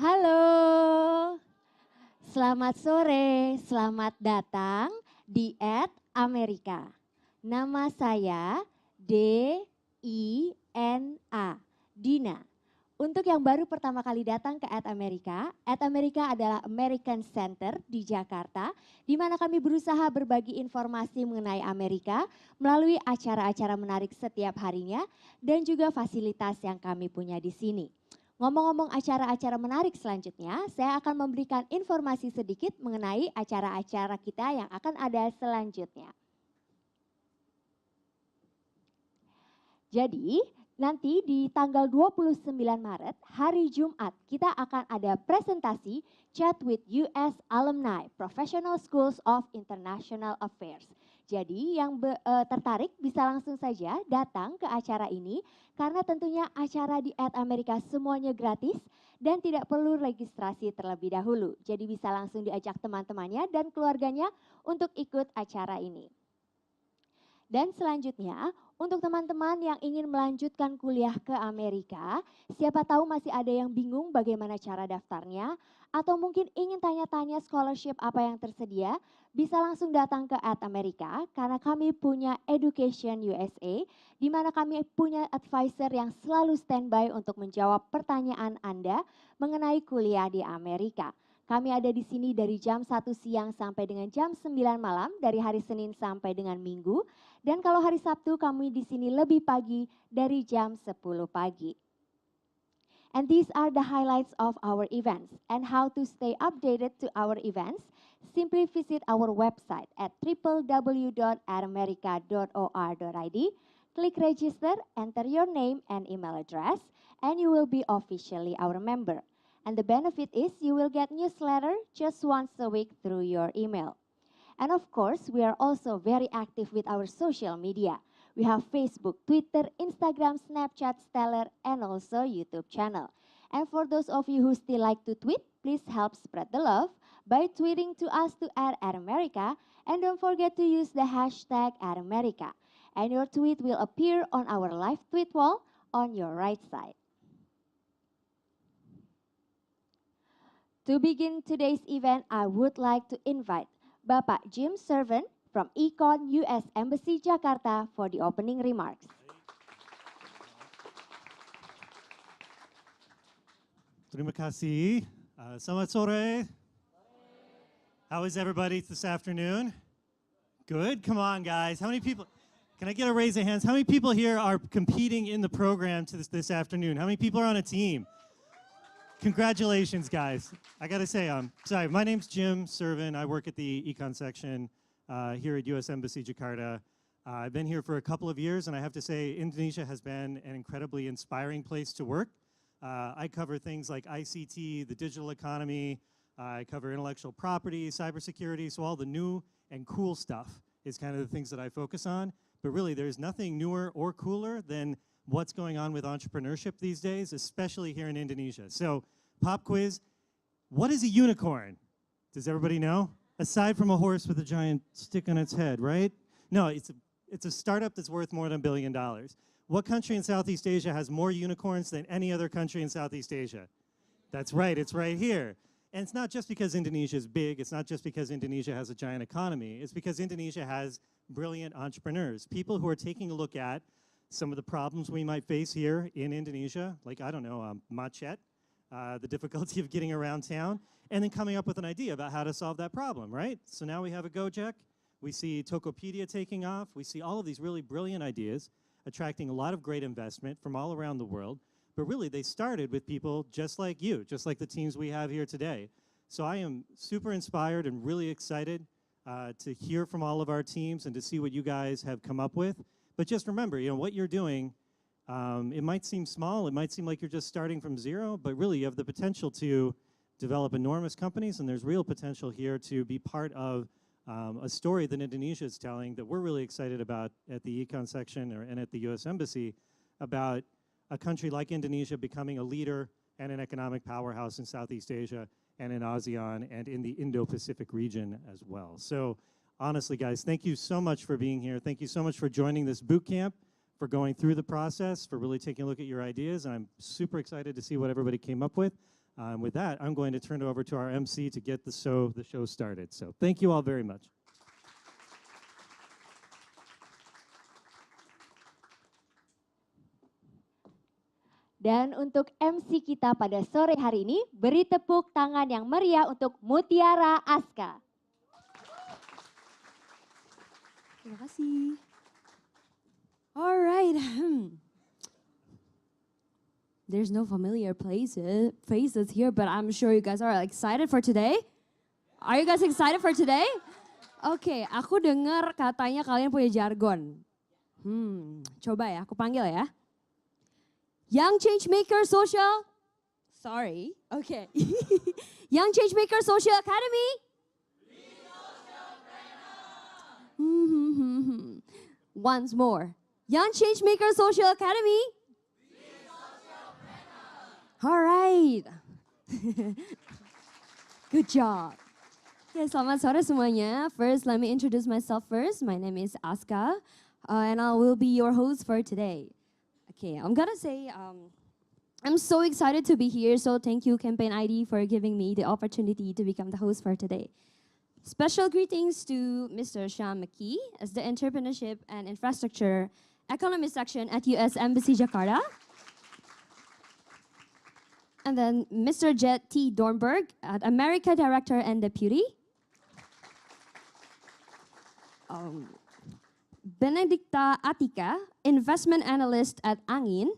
Halo, selamat sore, selamat datang di Amerika. Nama saya D-I-N-A, Dina. Untuk yang baru pertama kali datang ke Amerika adalah American Center di Jakarta, di mana kami berusaha berbagi informasi mengenai Amerika melalui acara-acara menarik setiap harinya dan juga fasilitas yang kami punya di sini. Ngomong-ngomong acara-acara menarik selanjutnya, saya akan memberikan informasi sedikit mengenai acara-acara kita yang akan ada selanjutnya. Jadi, nanti di tanggal 29 Maret, hari Jumat, kita akan ada presentasi Chat with US Alumni, Professional Schools of International Affairs. Jadi yang tertarik bisa langsung saja datang ke acara ini karena tentunya acara di Amerika semuanya gratis dan tidak perlu registrasi terlebih dahulu. Jadi bisa langsung diajak teman-temannya dan keluarganya untuk ikut acara ini. Dan selanjutnya, untuk teman-teman yang ingin melanjutkan kuliah ke Amerika, siapa tahu masih ada yang bingung bagaimana cara daftarnya, atau mungkin ingin tanya-tanya scholarship apa yang tersedia, bisa langsung datang ke Amerika karena kami punya Education USA, di mana kami punya advisor yang selalu standby untuk menjawab pertanyaan Anda mengenai kuliah di Amerika. Kami ada di sini dari jam 1 siang sampai dengan jam 9 malam, dari hari Senin sampai dengan Minggu. Dan kalau hari Sabtu kami di sini lebih pagi dari jam 10 pagi. And these are the highlights of our events. And how to stay updated to our events, simply visit our website at www.america.or.id. Click register, enter your name and email address, and you will be officially our member. And the benefit is you will get newsletter just once a week through your email. And of course, we are also very active with our social media. We have Facebook, Twitter, Instagram, Snapchat, Stellar, and also YouTube channel. And for those of you who still like to tweet, please help spread the love by tweeting to us to @America, and don't forget to use the hashtag @America. And your tweet will appear on our live tweet wall on your right side. To begin today's event, I would like to invite Bapak James Cerven from Econ US Embassy Jakarta for the opening remarks. Terima kasih. Selamat sore. How is everybody this afternoon? Good? Come on, guys. How many people? Can I get a raise of hands? How many people here are competing in the program this afternoon? How many people are on a team? Congratulations, guys. I got to say, sorry, my name's Jim Cerven. I work at the Econ section here at US Embassy Jakarta. I've been here for a couple of years, and I have to say Indonesia has been an incredibly inspiring place to work. I cover things like ICT, the digital economy. I cover intellectual property, cybersecurity, so all the new and cool stuff is kind of the things that I focus on. But really, there's nothing newer or cooler than what's going on with entrepreneurship these days, especially here in Indonesia. So, pop quiz, what is a unicorn? Does everybody know? Aside from a horse with a giant stick on its head, right? No, it's a startup that's worth more than $1 billion. What country in Southeast Asia has more unicorns than any other country in Southeast Asia? That's right, it's right here. And it's not just because Indonesia is big, it's not just because Indonesia has a giant economy, it's because Indonesia has brilliant entrepreneurs, people who are taking a look at some of the problems we might face here in Indonesia, like, I don't know, macet, the difficulty of getting around town, and then coming up with an idea about how to solve that problem, right? So now we have a Gojek, we see Tokopedia taking off, we see all of these really brilliant ideas, attracting a lot of great investment from all around the world, but really they started with people just like you, just like the teams we have here today. So I am super inspired and really excited to hear from all of our teams and to see what you guys have come up with. But just remember, you know, what you're doing, it might seem small, it might seem like you're just starting from zero, but really you have the potential to develop enormous companies, and there's real potential here to be part of a story that Indonesia is telling that we're really excited about at the Econ section and at the US Embassy, about a country like Indonesia becoming a leader and an economic powerhouse in Southeast Asia and in ASEAN and in the Indo-Pacific region as well. So honestly, guys, thank you so much for being here. Thank you so much for joining this boot camp, for going through the process, for really taking a look at your ideas. And I'm super excited to see what everybody came up with. With that, I'm going to turn it over to our MC to get the show started. So thank you all very much. Dan untuk MC kita pada sore hari ini, beri tepuk tangan yang meriah untuk Mutiara Azka. Terima kasih. Alright. There's no familiar faces here, but I'm sure you guys are excited for today. Are you guys excited for today? Oke, aku dengar katanya kalian punya jargon. Coba ya, aku panggil ya. Young Changemaker Social, sorry, okay. Young Changemaker Social Academy. Once more. Young Changemaker Social Academy. All right. Good job. Okay, selamat sore semuanya. First, let me introduce myself first. My name is Azka, and I will be your host for today. Okay, I'm gonna say I'm so excited to be here, so thank you campaign.id for giving me the opportunity to become the host for today. Special greetings to Mr. Shyam McKee as the Entrepreneurship and Infrastructure Economy section at US Embassy Jakarta. And then Mr. Jed T. Dornberg at America Director and Deputy. Benedikta Atika, Investment Analyst at ANGIN.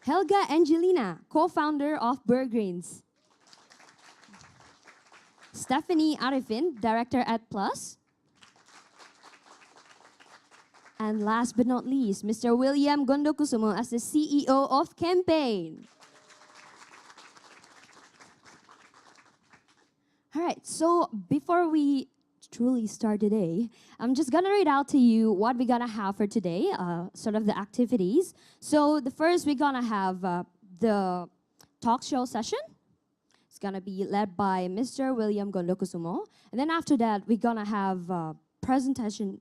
Helga Angelina, Co-founder of Burgreens. Stephanie Arifin, Director at PLUS. And last but not least, Mr. William Gondokusumo as the CEO of Campaign. All right, so before we truly start today, I'm just gonna read out to you what we're gonna have for today, sort of the activities. So the first, we're gonna have the talk show session. It's gonna be led by Mr. William Gondokusumo. And then after that, we're gonna have a presentation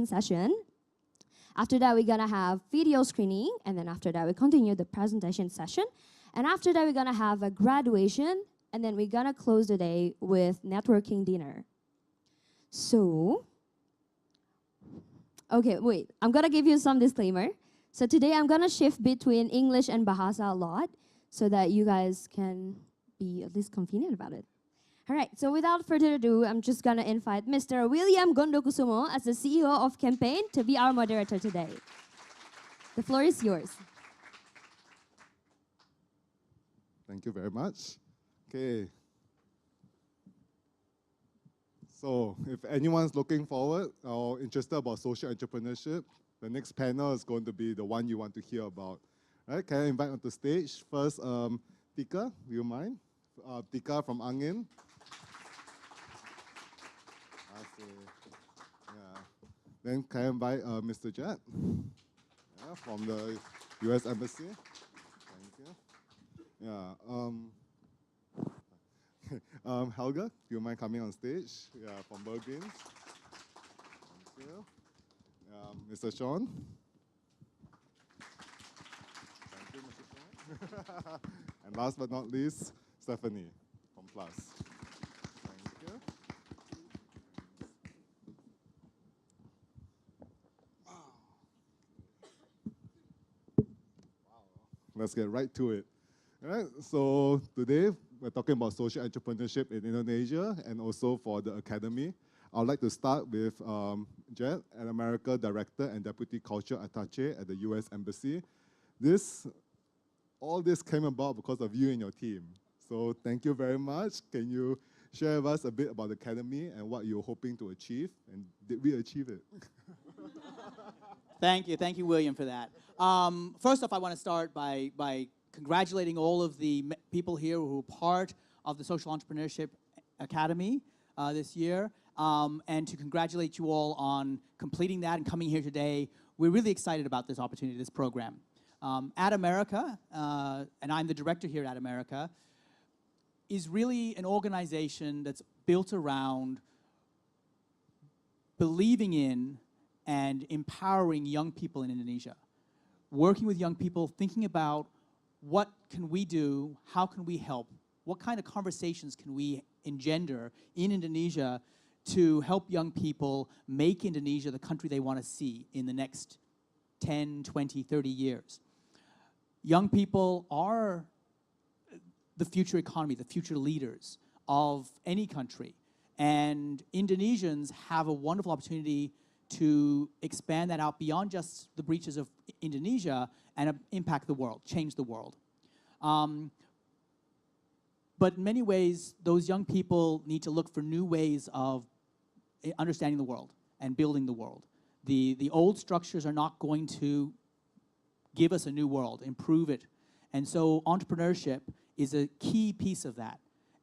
session. After that, we're gonna have video screening. And then after that, we continue the presentation session. And after that, we're gonna have a graduation. And then we're gonna close the day with networking dinner. So, okay, wait, I'm gonna give you some disclaimer. So today I'm gonna shift between English and Bahasa a lot so that you guys can be at least convenient about it. All right, so without further ado, I'm just gonna invite Mr. William Gondokusumo as the CEO of Campaign to be our moderator today. The floor is yours. Thank you very much. Okay. So if anyone's looking forward or interested about social entrepreneurship, the next panel is going to be the one you want to hear about. All right, can I invite onto stage first Tika, do you mind? Tika from ANGIN. Yeah. Then can I invite Mr. Jed from the US Embassy. Thank you. Yeah. Helga, do you mind coming on stage? Yeah, from Burgreens. Thank you. Mr. Sean. Thank you, Mr. Sean. And last but not least, Stephanie from PLUS. Thank you. Wow. Let's get right to it. All right, so today we're talking about social entrepreneurship in Indonesia and also for the Academy. I'd like to start with Jed, an America Director and Deputy Culture Attaché at the US Embassy. All this came about because of you and your team. So thank you very much. Can you share with us a bit about the Academy and what you're hoping to achieve? And did we achieve it? Thank you, William, for that. First off, I want to start by congratulating all of the people here who are part of the Social Entrepreneurship Academy this year, and to congratulate you all on completing that and coming here today. We're really excited about this opportunity, this program. At America, and I'm the director here at America, is really an organization that's built around believing in and empowering young people in Indonesia. Working with young people, thinking about what can we do, how can we help, what kind of conversations can we engender in Indonesia to help young people make Indonesia the country they want to see in the next 10, 20, 30 years. Young people are the future economy, the future leaders of any country. And Indonesians have a wonderful opportunity to expand that out beyond just the breaches of Indonesia and impact the world, change the world. But in many ways, those young people need to look for new ways of understanding the world and building the world. The old structures are not going to give us a new world, improve it. And so entrepreneurship is a key piece of that.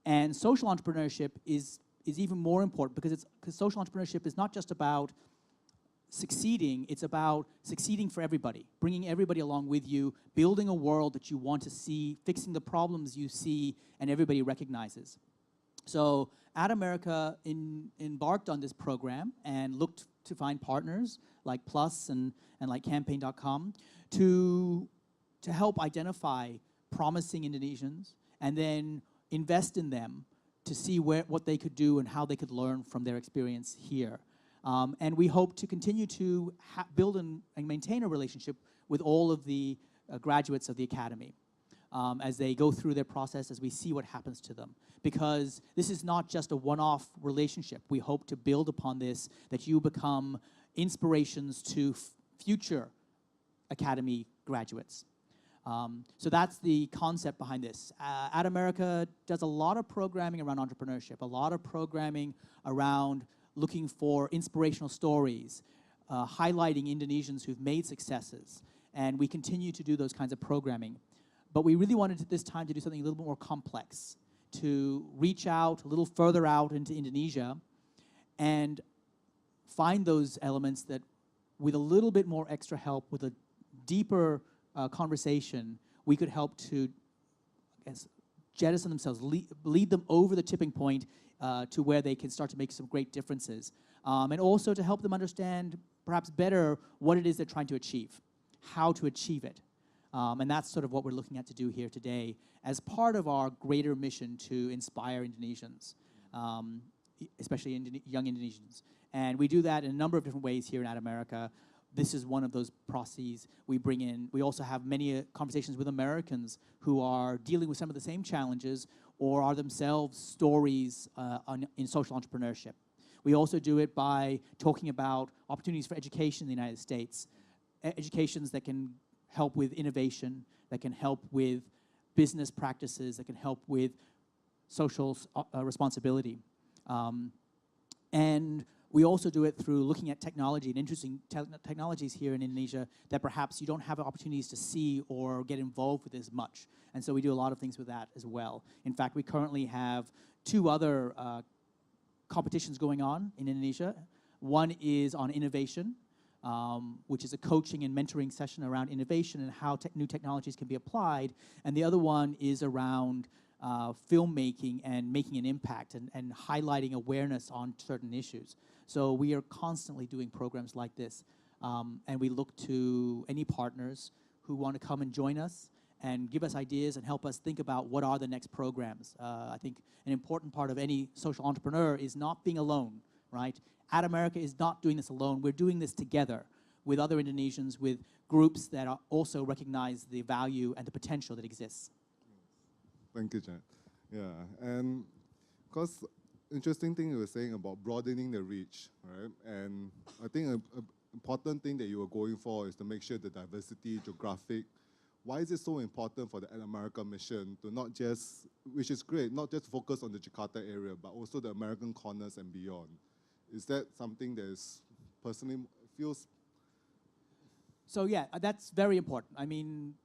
And social entrepreneurship is even more important because social entrepreneurship is not just about succeeding, it's about succeeding for everybody, bringing everybody along with you, building a world that you want to see, fixing the problems you see and everybody recognizes. So America embarked on this program and looked to find partners like PLUS and like campaign.id to help identify promising Indonesians and then invest in them to see what they could do and how they could learn from their experience here. And we hope to continue to build and maintain a relationship with all of the graduates of the Academy as they go through their process, as we see what happens to them. Because this is not just a one-off relationship. We hope to build upon this, that you become inspirations to future Academy graduates. So that's the concept behind this. America does a lot of programming around entrepreneurship, a lot of programming around looking for inspirational stories, highlighting Indonesians who've made successes. And we continue to do those kinds of programming. But we really wanted this time to do something a little bit more complex, to reach out a little further out into Indonesia and find those elements that with a little bit more extra help, with a deeper conversation, we could help to jettison themselves, lead them over the tipping point to where they can start to make some great differences. And also to help them understand perhaps better what it is they're trying to achieve, how to achieve it. And that's sort of what we're looking at to do here today as part of our greater mission to inspire Indonesians, especially young Indonesians. And we do that in a number of different ways here in America. This is one of those processes we bring in. We also have many conversations with Americans who are dealing with some of the same challenges or are themselves stories in social entrepreneurship. We also do it by talking about opportunities for education in the United States, educations that can help with innovation, that can help with business practices, that can help with social responsibility. And we also do it through looking at technology and interesting technologies here in Indonesia that perhaps you don't have opportunities to see or get involved with as much. And so we do a lot of things with that as well. In fact, we currently have 2 other competitions going on in Indonesia. One is on innovation, which is a coaching and mentoring session around innovation and how new technologies can be applied. And the other one is around filmmaking and making an impact and highlighting awareness on certain issues. So we are constantly doing programs like this. And we look to any partners who want to come and join us and give us ideas and help us think about what are the next programs. I think an important part of any social entrepreneur is not being alone, right? America is not doing this alone. We're doing this together with other Indonesians, with groups that also recognize the value and the potential that exists. Thank you, Jed. Yeah, and of course, interesting thing you were saying about broadening the reach, right? And I think an important thing that you were going for is to make sure the diversity, geographic. Why is it so important for the America mission to not just, which is great, not just focus on the Jakarta area, but also the American corners and beyond? Is that something that is personally feels? So yeah, that's very important. I mean,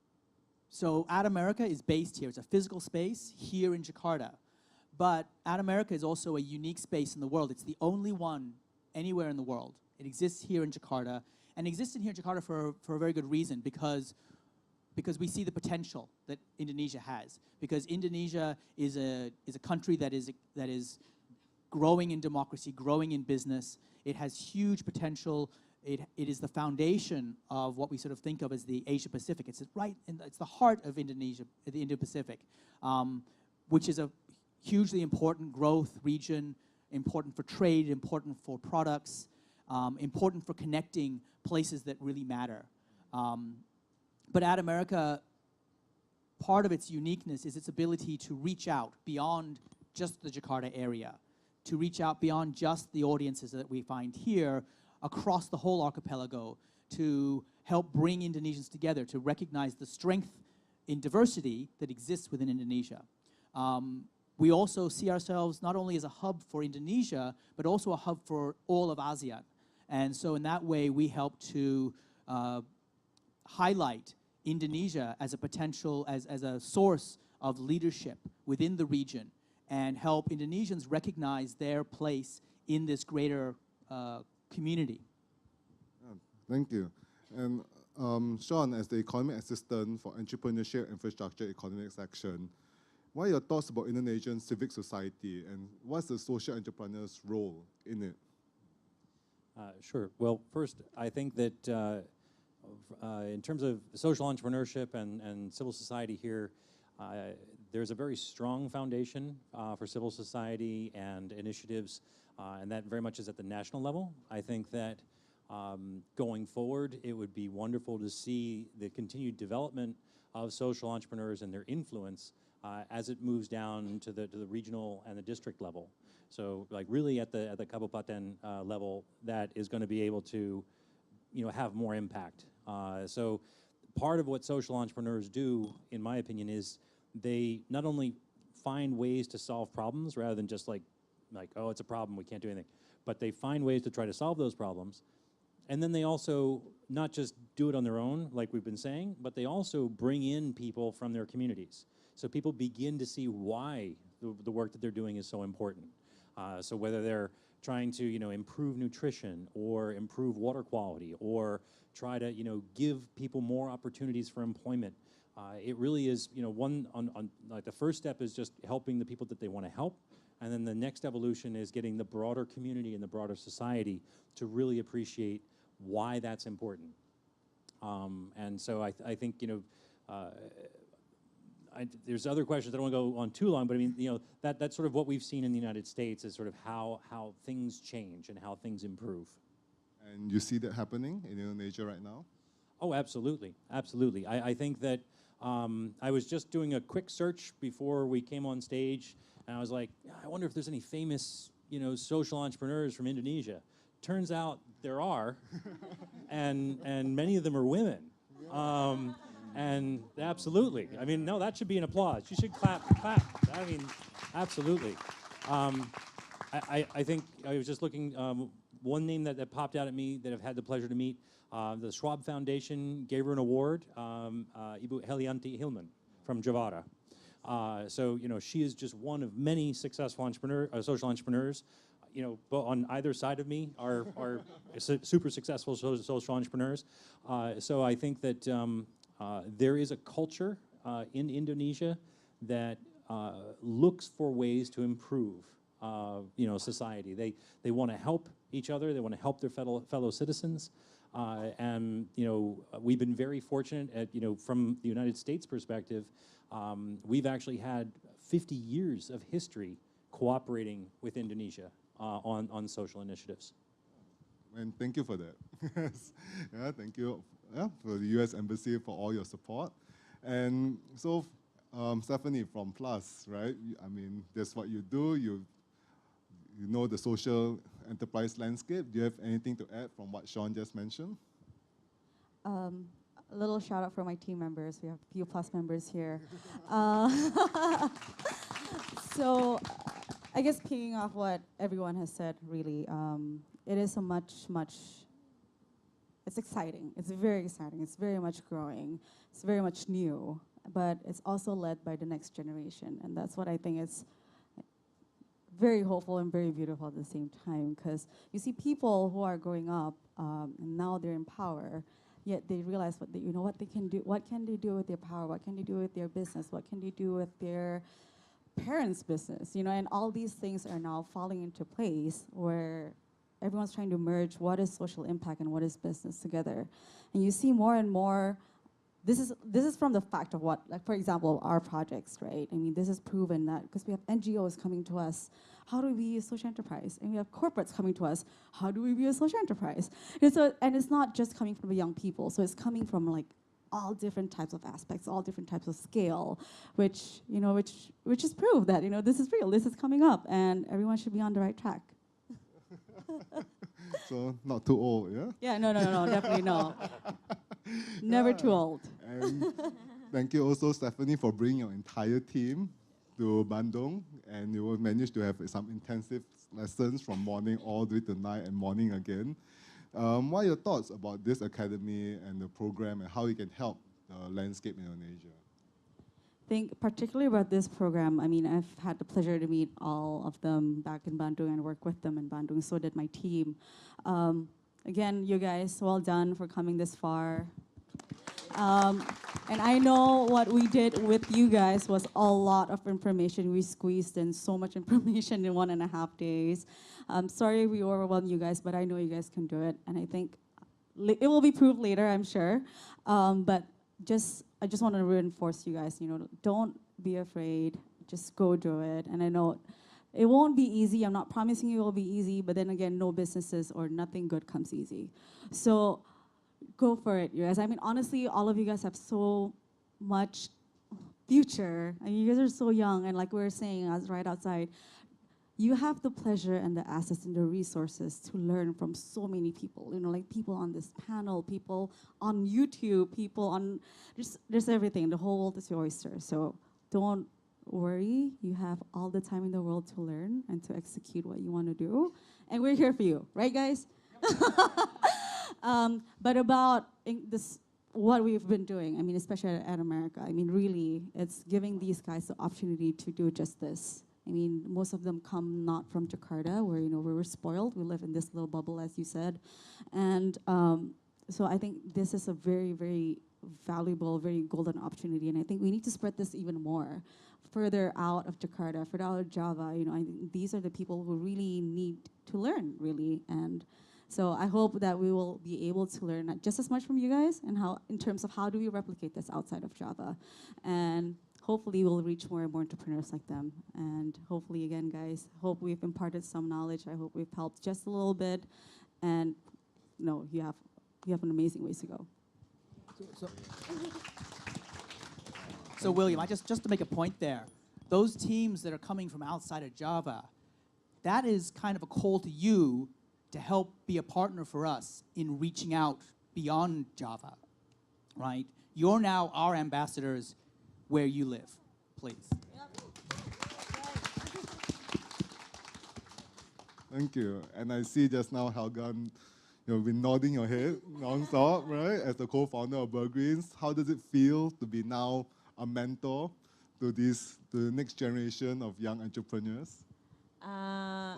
so America is based here. It's a physical space here in Jakarta. But America is also a unique space in the world. It's the only one anywhere in the world. It exists here in Jakarta, and exists here in Jakarta for a very good reason, because we see the potential that Indonesia has. Because Indonesia is a country that is growing in democracy, growing in business. It has huge potential it is the foundation of what we sort of think of as the Asia Pacific. It's it's the heart of Indonesia, the Indo-Pacific, which is a hugely important growth region, important for trade, important for products, important for connecting places that really matter. But America, part of its uniqueness is its ability to reach out beyond just the Jakarta area, to reach out beyond just the audiences that we find here, across the whole archipelago, to help bring Indonesians together, to recognize the strength in diversity that exists within Indonesia. We also see ourselves not only as a hub for Indonesia, but also a hub for all of ASEAN. And so in that way, we help to highlight Indonesia as a potential, as a source of leadership within the region, and help Indonesians recognize their place in this greater community. Thank you. And Sean, as the Economic Assistant for Entrepreneurship Infrastructure Economic Section, what are your thoughts about Indonesian civic society, and what's the social entrepreneur's role in it? Sure. Well, first, I think that in terms of social entrepreneurship and civil society here, there's a very strong foundation for civil society and initiatives, and that very much is at the national level. I think that going forward, it would be wonderful to see the continued development of social entrepreneurs and their influence as it moves down to the regional and the district level. So, like, really at the Kabupaten level, that is going to be able to, have more impact. So, part of what social entrepreneurs do, in my opinion, is they not only find ways to solve problems rather than just like, oh, it's a problem, we can't do anything, but they find ways to try to solve those problems. And then they also not just do it on their own, like we've been saying, but they also bring in people from their communities. So people begin to see why the work that they're doing is so important. So whether they're trying to, improve nutrition or improve water quality or try to, give people more opportunities for employment, it really is, like the first step is just helping the people that they want to help. And then the next evolution is getting the broader community and the broader society to really appreciate why that's important. And so I think, there's other questions. I don't want to go on too long, but I mean, that's sort of what we've seen in the United States is sort of how things change and how things improve. And you see that happening in Indonesia right now? Oh, absolutely, absolutely. I think that I was just doing a quick search before we came on stage, and I was like, I wonder if there's any famous, social entrepreneurs from Indonesia. Turns out there are, and many of them are women. And absolutely, I mean, no, that should be an applause. You should clap. I mean, absolutely. I think I was just looking, one name that popped out at me that I've had the pleasure to meet, the Schwab Foundation gave her an award, Ibu Helianti Hilman from Javara. So, she is just one of many successful social entrepreneurs. But on either side of me are super successful social entrepreneurs. So I think that there is a culture in Indonesia that looks for ways to improve, society. They want to help each other. They want to help their fellow citizens. And we've been very fortunate at from the United States perspective. We've actually had 50 years of history cooperating with Indonesia on social initiatives. And thank you for that. Yeah, thank you for the U.S. Embassy for all your support. And so, Stephanie from PLUS, right? I mean, that's what you do. You know the social enterprise landscape. Do you have anything to add from what Sean just mentioned? A little shout out for my team members. We have a few PLUS members here. So, I guess picking off what everyone has said, really, it is it's exciting. It's very exciting. It's very much growing. It's very much new, but it's also led by the next generation. And that's what I think is very hopeful and very beautiful at the same time, because you see people who are growing up and now they're in power, yet they realize what they can do. What can they do with their power? What can they do with their business? What can they do with their parents' business? And all these things are now falling into place where everyone's trying to merge what is social impact and what is business together. And you see more and more, this is from the fact of what, like for example, our projects, right? I mean, this is proven that because we have NGOs coming to us, how do we be a social enterprise? And we have corporates coming to us, how do we be a social enterprise? And it's not just coming from the young people, so it's coming from like all different types of aspects, all different types of scale, which is proof that this is real, this is coming up, and everyone should be on the right track. So not too old, yeah? Yeah, no, definitely no. Never too old. And thank you also, Stephanie, for bringing your entire team to Bandung, and you will manage to have some intensive lessons from morning all the way to night and morning again. What are your thoughts about this academy and the program and how it can help the landscape in Indonesia? I think particularly about this program, I mean, I've had the pleasure to meet all of them back in Bandung and work with them in Bandung, so did my team. Again, you guys, well done for coming this far. And I know what we did with you guys was a lot of information. We squeezed in so much information in 1.5 days. Sorry we overwhelmed you guys, but I know you guys can do it. And I think it will be proved later, I'm sure. But I just want to reinforce you guys, don't be afraid. Just go do it. And I know it won't be easy. I'm not promising you it will be easy, but then again, no businesses or nothing good comes easy. So go for it, you guys. I mean, honestly, all of you guys have so much future. I mean, you guys are so young, and like we were saying right outside, you have the pleasure and the assets and the resources to learn from so many people. Like people on this panel, people on YouTube, people on, there's everything. The whole world is your oyster. So don't worry. You have all the time in the world to learn and to execute what you want to do. And we're here for you, right, guys? But about what we've been doing, I mean, especially at America, I mean, really, it's giving these guys the opportunity to do just this. I mean, most of them come not from Jakarta, where we were spoiled. We live in this little bubble, as you said, and so I think this is a very, very valuable, very golden opportunity, and I think we need to spread this even more, further out of Jakarta, further out of Java. I think these are the people who really need to learn, really, and so I hope that we will be able to learn just as much from you guys, and how, in terms of how do we replicate this outside of Java, and hopefully we'll reach more and more entrepreneurs like them. And hopefully, again, guys, hope we've imparted some knowledge. I hope we've helped just a little bit. And you have an amazing ways to go. So William, just to make a point there, those teams that are coming from outside of Java, that is kind of a call to you to help be a partner for us in reaching out beyond Java, right? You're now our ambassadors where you live, please. Thank you. And I see just now, Helga, you've been nodding your head non-stop, right? As the co-founder of Burgreens, how does it feel to be now a mentor to the next generation of young entrepreneurs,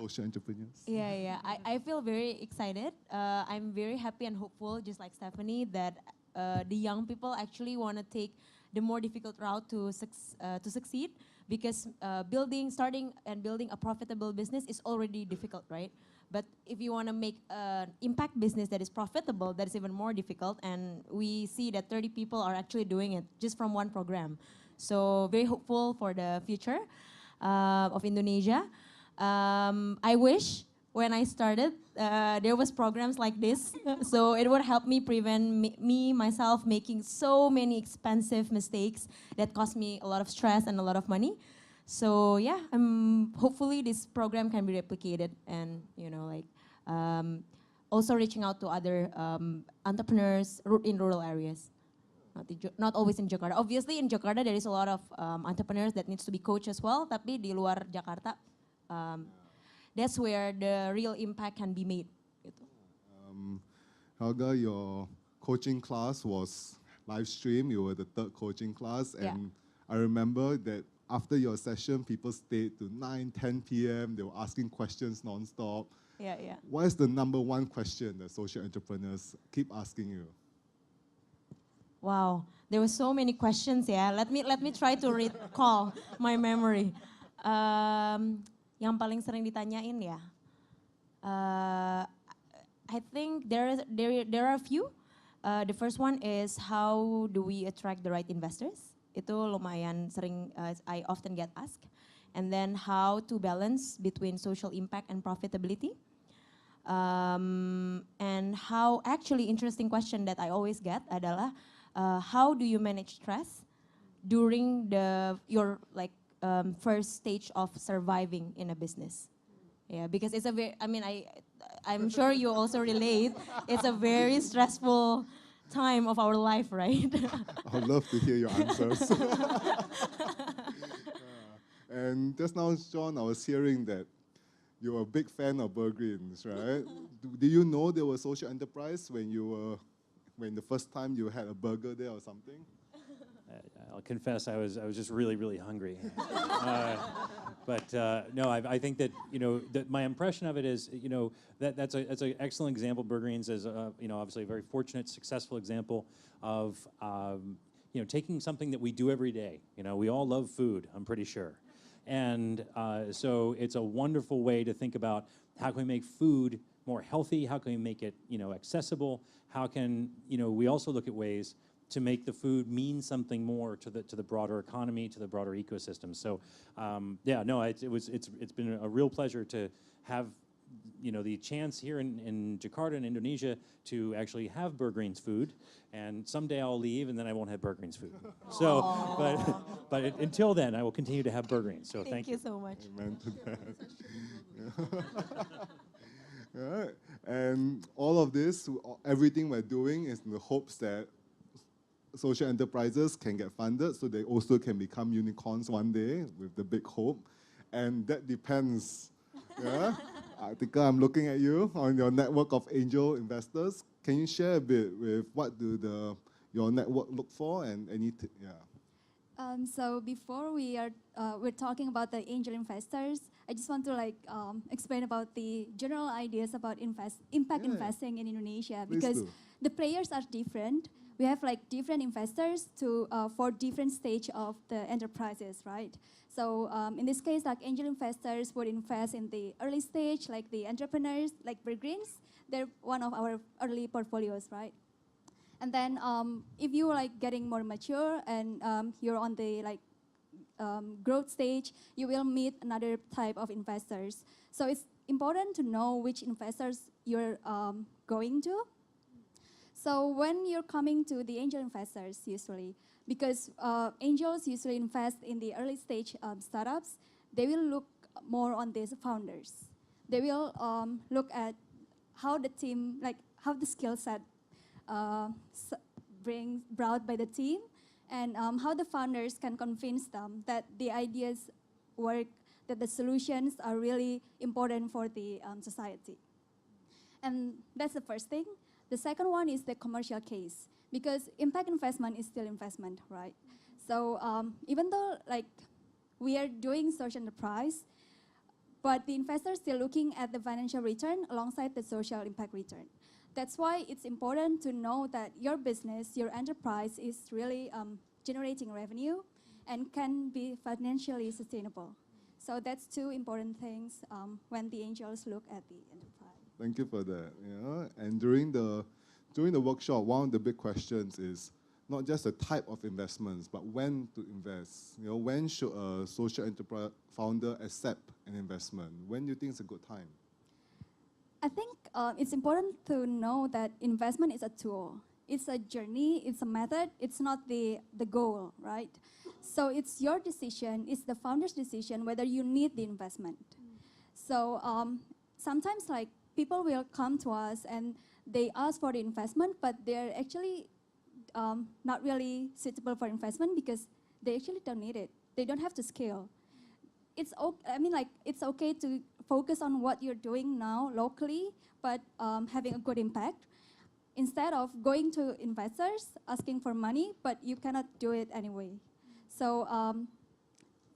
social entrepreneurs? Yeah. I feel very excited. I'm very happy and hopeful, just like Stephanie, that the young people actually want to take the more difficult route to succeed, because starting and building a profitable business is already difficult, right? But if you want to make an impact business that is profitable, that is even more difficult. And we see that 30 people are actually doing it just from one program. So very hopeful for the future of Indonesia. I wish when I started, there was programs like this, so it would help me prevent myself making so many expensive mistakes that cost me a lot of stress and a lot of money. So yeah, hopefully this program can be replicated, and also reaching out to other entrepreneurs in rural areas, not always in Jakarta. Obviously in Jakarta there is a lot of entrepreneurs that needs to be coached as well, tapi di luar Jakarta, that's where the real impact can be made. Helga, your coaching class was live streamed. You were the third coaching class, and I remember that after your session, people stayed to 9, 10 p.m. They were asking questions non-stop. Yeah. What is the number one question that social entrepreneurs keep asking you? Wow, there were so many questions. Yeah, let me try to recall my memory. Yang paling sering ditanyain ya, I think there are a few. The first one is how do we attract the right investors? Itu lumayan sering I often get asked. And then how to balance between social impact and profitability. And how actually interesting question that I always get adalah how do you manage stress during your first stage of surviving in a business? Yeah, because it's a very, I'm sure you also relate. It's a very stressful time of our life, right? I'd love to hear your answers. And just now, John, I was hearing that you're a big fan of Burgreens, right? Do you know there was social enterprise when the first time you had a burger there or something? I'll confess, I was just really, really hungry. But no, I think that that my impression of it is that's an excellent example. Burgreens is obviously a very fortunate, successful example of taking something that we do every day. We all love food, I'm pretty sure, and so it's a wonderful way to think about how can we make food more healthy, how can we make it accessible, how can we also look at ways to make the food mean something more to the broader economy, to the broader ecosystem. So yeah, no, it's been a real pleasure to have the chance here in Jakarta in Indonesia to actually have Burgreens food, and someday I'll leave and then I won't have Burgreens food. So, but until then, I will continue to have Burgreens. So thank you so much. Amen to that. All right. And all of this, everything we're doing is in the hopes that social enterprises can get funded so they also can become unicorns one day with the big hope. And that depends. Yeah? Atika, I'm looking at you on your network of angel investors. Can you share a bit with what do your network look for and anything? Yeah. So before we're talking about the angel investors, I just want to explain about the general ideas about impact investing in Indonesia, because the players are different. We have different investors for different stage of the enterprises, right? So in this case, angel investors would invest in the early stage, like the entrepreneurs, like Burgreens. They're one of our early portfolios, right? And then if you getting more mature and you're on the growth stage, you will meet another type of investors. So it's important to know which investors you're going to. So when you're coming to the angel investors, usually, because angels usually invest in the early stage startups, they will look more on these founders. They will look at how the team, how the skill set brought by the team, and how the founders can convince them that the ideas work, that the solutions are really important for the society. And that's the first thing. The second one is the commercial case, because impact investment is still investment, right? So even though we are doing social enterprise, but the investors still looking at the financial return alongside the social impact return. That's why it's important to know that your business, your enterprise is really generating revenue and can be financially sustainable. So that's two important things when the angels look at the enterprise. Thank you for that. Yeah. And during the workshop, one of the big questions is not just the type of investments, but when to invest. When should a social enterprise founder accept an investment? When do you think is a good time? I think it's important to know that investment is a tool. It's a journey, it's a method, it's not the goal, right? So it's your decision, it's the founder's decision whether you need the investment. So sometimes people will come to us and they ask for the investment, but they're actually not really suitable for investment because they actually don't need it. They don't have to scale. It's it's okay to focus on what you're doing now locally, but having a good impact, instead of going to investors asking for money, but you cannot do it anyway. So,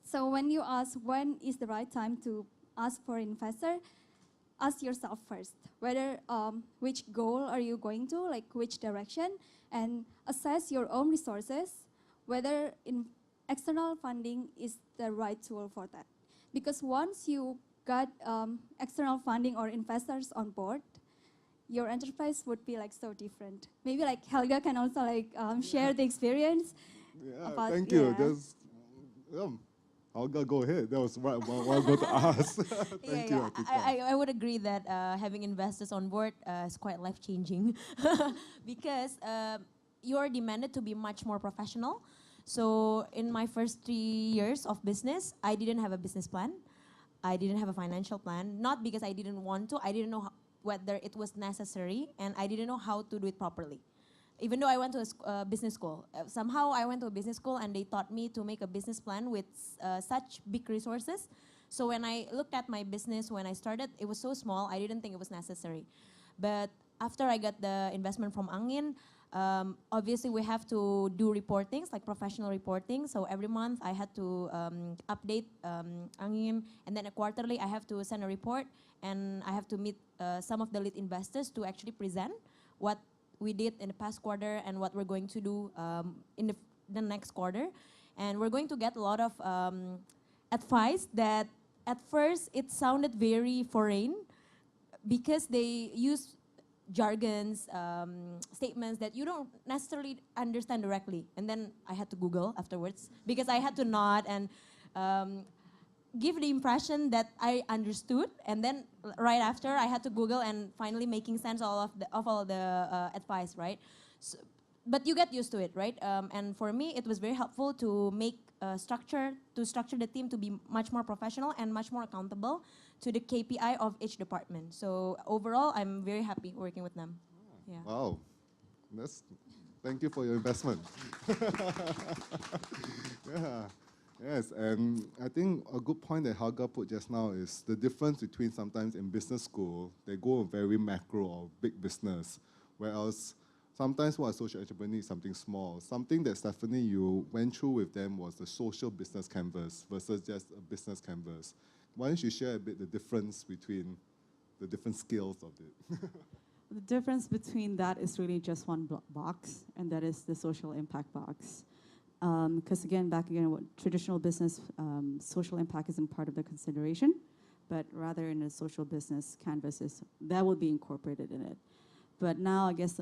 so when you ask when is the right time to ask for an investor, ask yourself first whether which goal are you going to, which direction, and assess your own resources, whether external funding is the right tool for that. Because once you got external funding or investors on board, your enterprise would be like so different. Maybe like Helga can also like share the experience. Yeah, about, thank you. yeah. Just, Helga, go ahead. That was what I was going to ask. Thank you, Atika. I would agree that having investors on board is quite life-changing because you're demanded to be much more professional. So in my first 3 years of business, I didn't have a business plan. I didn't have a financial plan, not because I didn't want to, I didn't know whether it was necessary, and I didn't know how to do it properly. Even though I went to a business school, somehow I went to a business school and they taught me to make a business plan with such big resources. So when I looked at my business, when I started, it was so small, I didn't think it was necessary. But after I got the investment from ANGIN, obviously we have to do reportings, like professional reporting. So every month I had to update ANGIN, and then quarterly I have to send a report, and I have to meet some of the lead investors to actually present what we did in the past quarter and what we're going to do in the next quarter. And we're going to get a lot of advice that at first it sounded very foreign because they use jargons, statements that you don't necessarily understand directly. And then I had to Google afterwards because I had to nod and give the impression that I understood. And then right after I had to Google and finally making sense of all the advice, right? So, but you get used to it, right? And for me, it was very helpful to make structure the team to be much more professional and much more accountable to the KPI of each department. So overall, I'm very happy working with them. Yeah. Wow, thank you for your investment. Yeah, yes, and I think a good point that Helga put just now is the difference between sometimes in business school, they go very macro or big business, whereas sometimes what a social entrepreneur is something small. Something that Stephanie, you went through with them was the social business canvas versus just a business canvas. Why don't you share a bit the difference between the different skills of it? The difference between that is really just one box, and that is the social impact box. Because what traditional business, social impact isn't part of the consideration, but rather in a social business canvases, that will be incorporated in it. But now I guess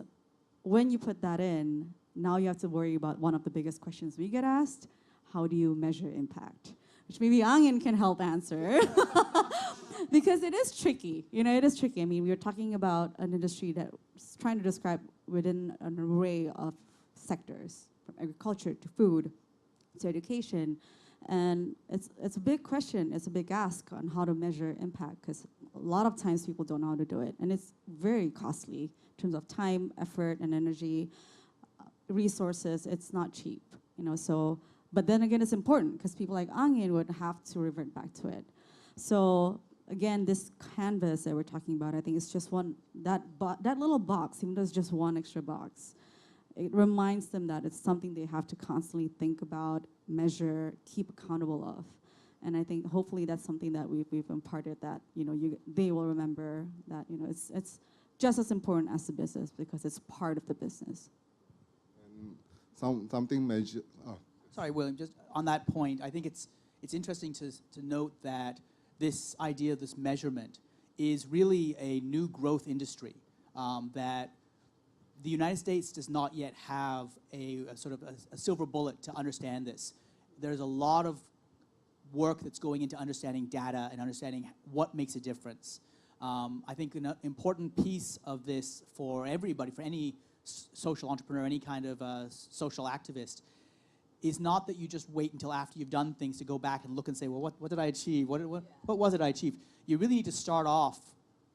when you put that in, now you have to worry about one of the biggest questions we get asked: how do you measure impact? Which maybe ANGIN can help answer. Because it is tricky, it is tricky. I mean, we're talking about an industry that's trying to describe within an array of sectors, from agriculture to food to education. And it's a big question, it's a big ask on how to measure impact, because a lot of times people don't know how to do it. And it's very costly in terms of time, effort, and energy, resources. It's not cheap, so. But then again, it's important because people like ANGIN would have to revert back to it. So again, this canvas that we're talking about, I think it's just that little box, even though it's just one extra box, it reminds them that it's something they have to constantly think about, measure, keep accountable of. And I think hopefully that's something that we've imparted, that they will remember that it's just as important as the business because it's part of the business. And something measure. Oh. Sorry, William, just on that point, I think it's interesting to note that this idea, this measurement, is really a new growth industry that the United States does not yet have a sort of a silver bullet to understand this. There's a lot of work that's going into understanding data and understanding what makes a difference. I think an important piece of this for everybody, for any social entrepreneur, any kind of social activist, is not that you just wait until after you've done things to go back and look and say, well, what did I achieve? What was it I achieved? You really need to start off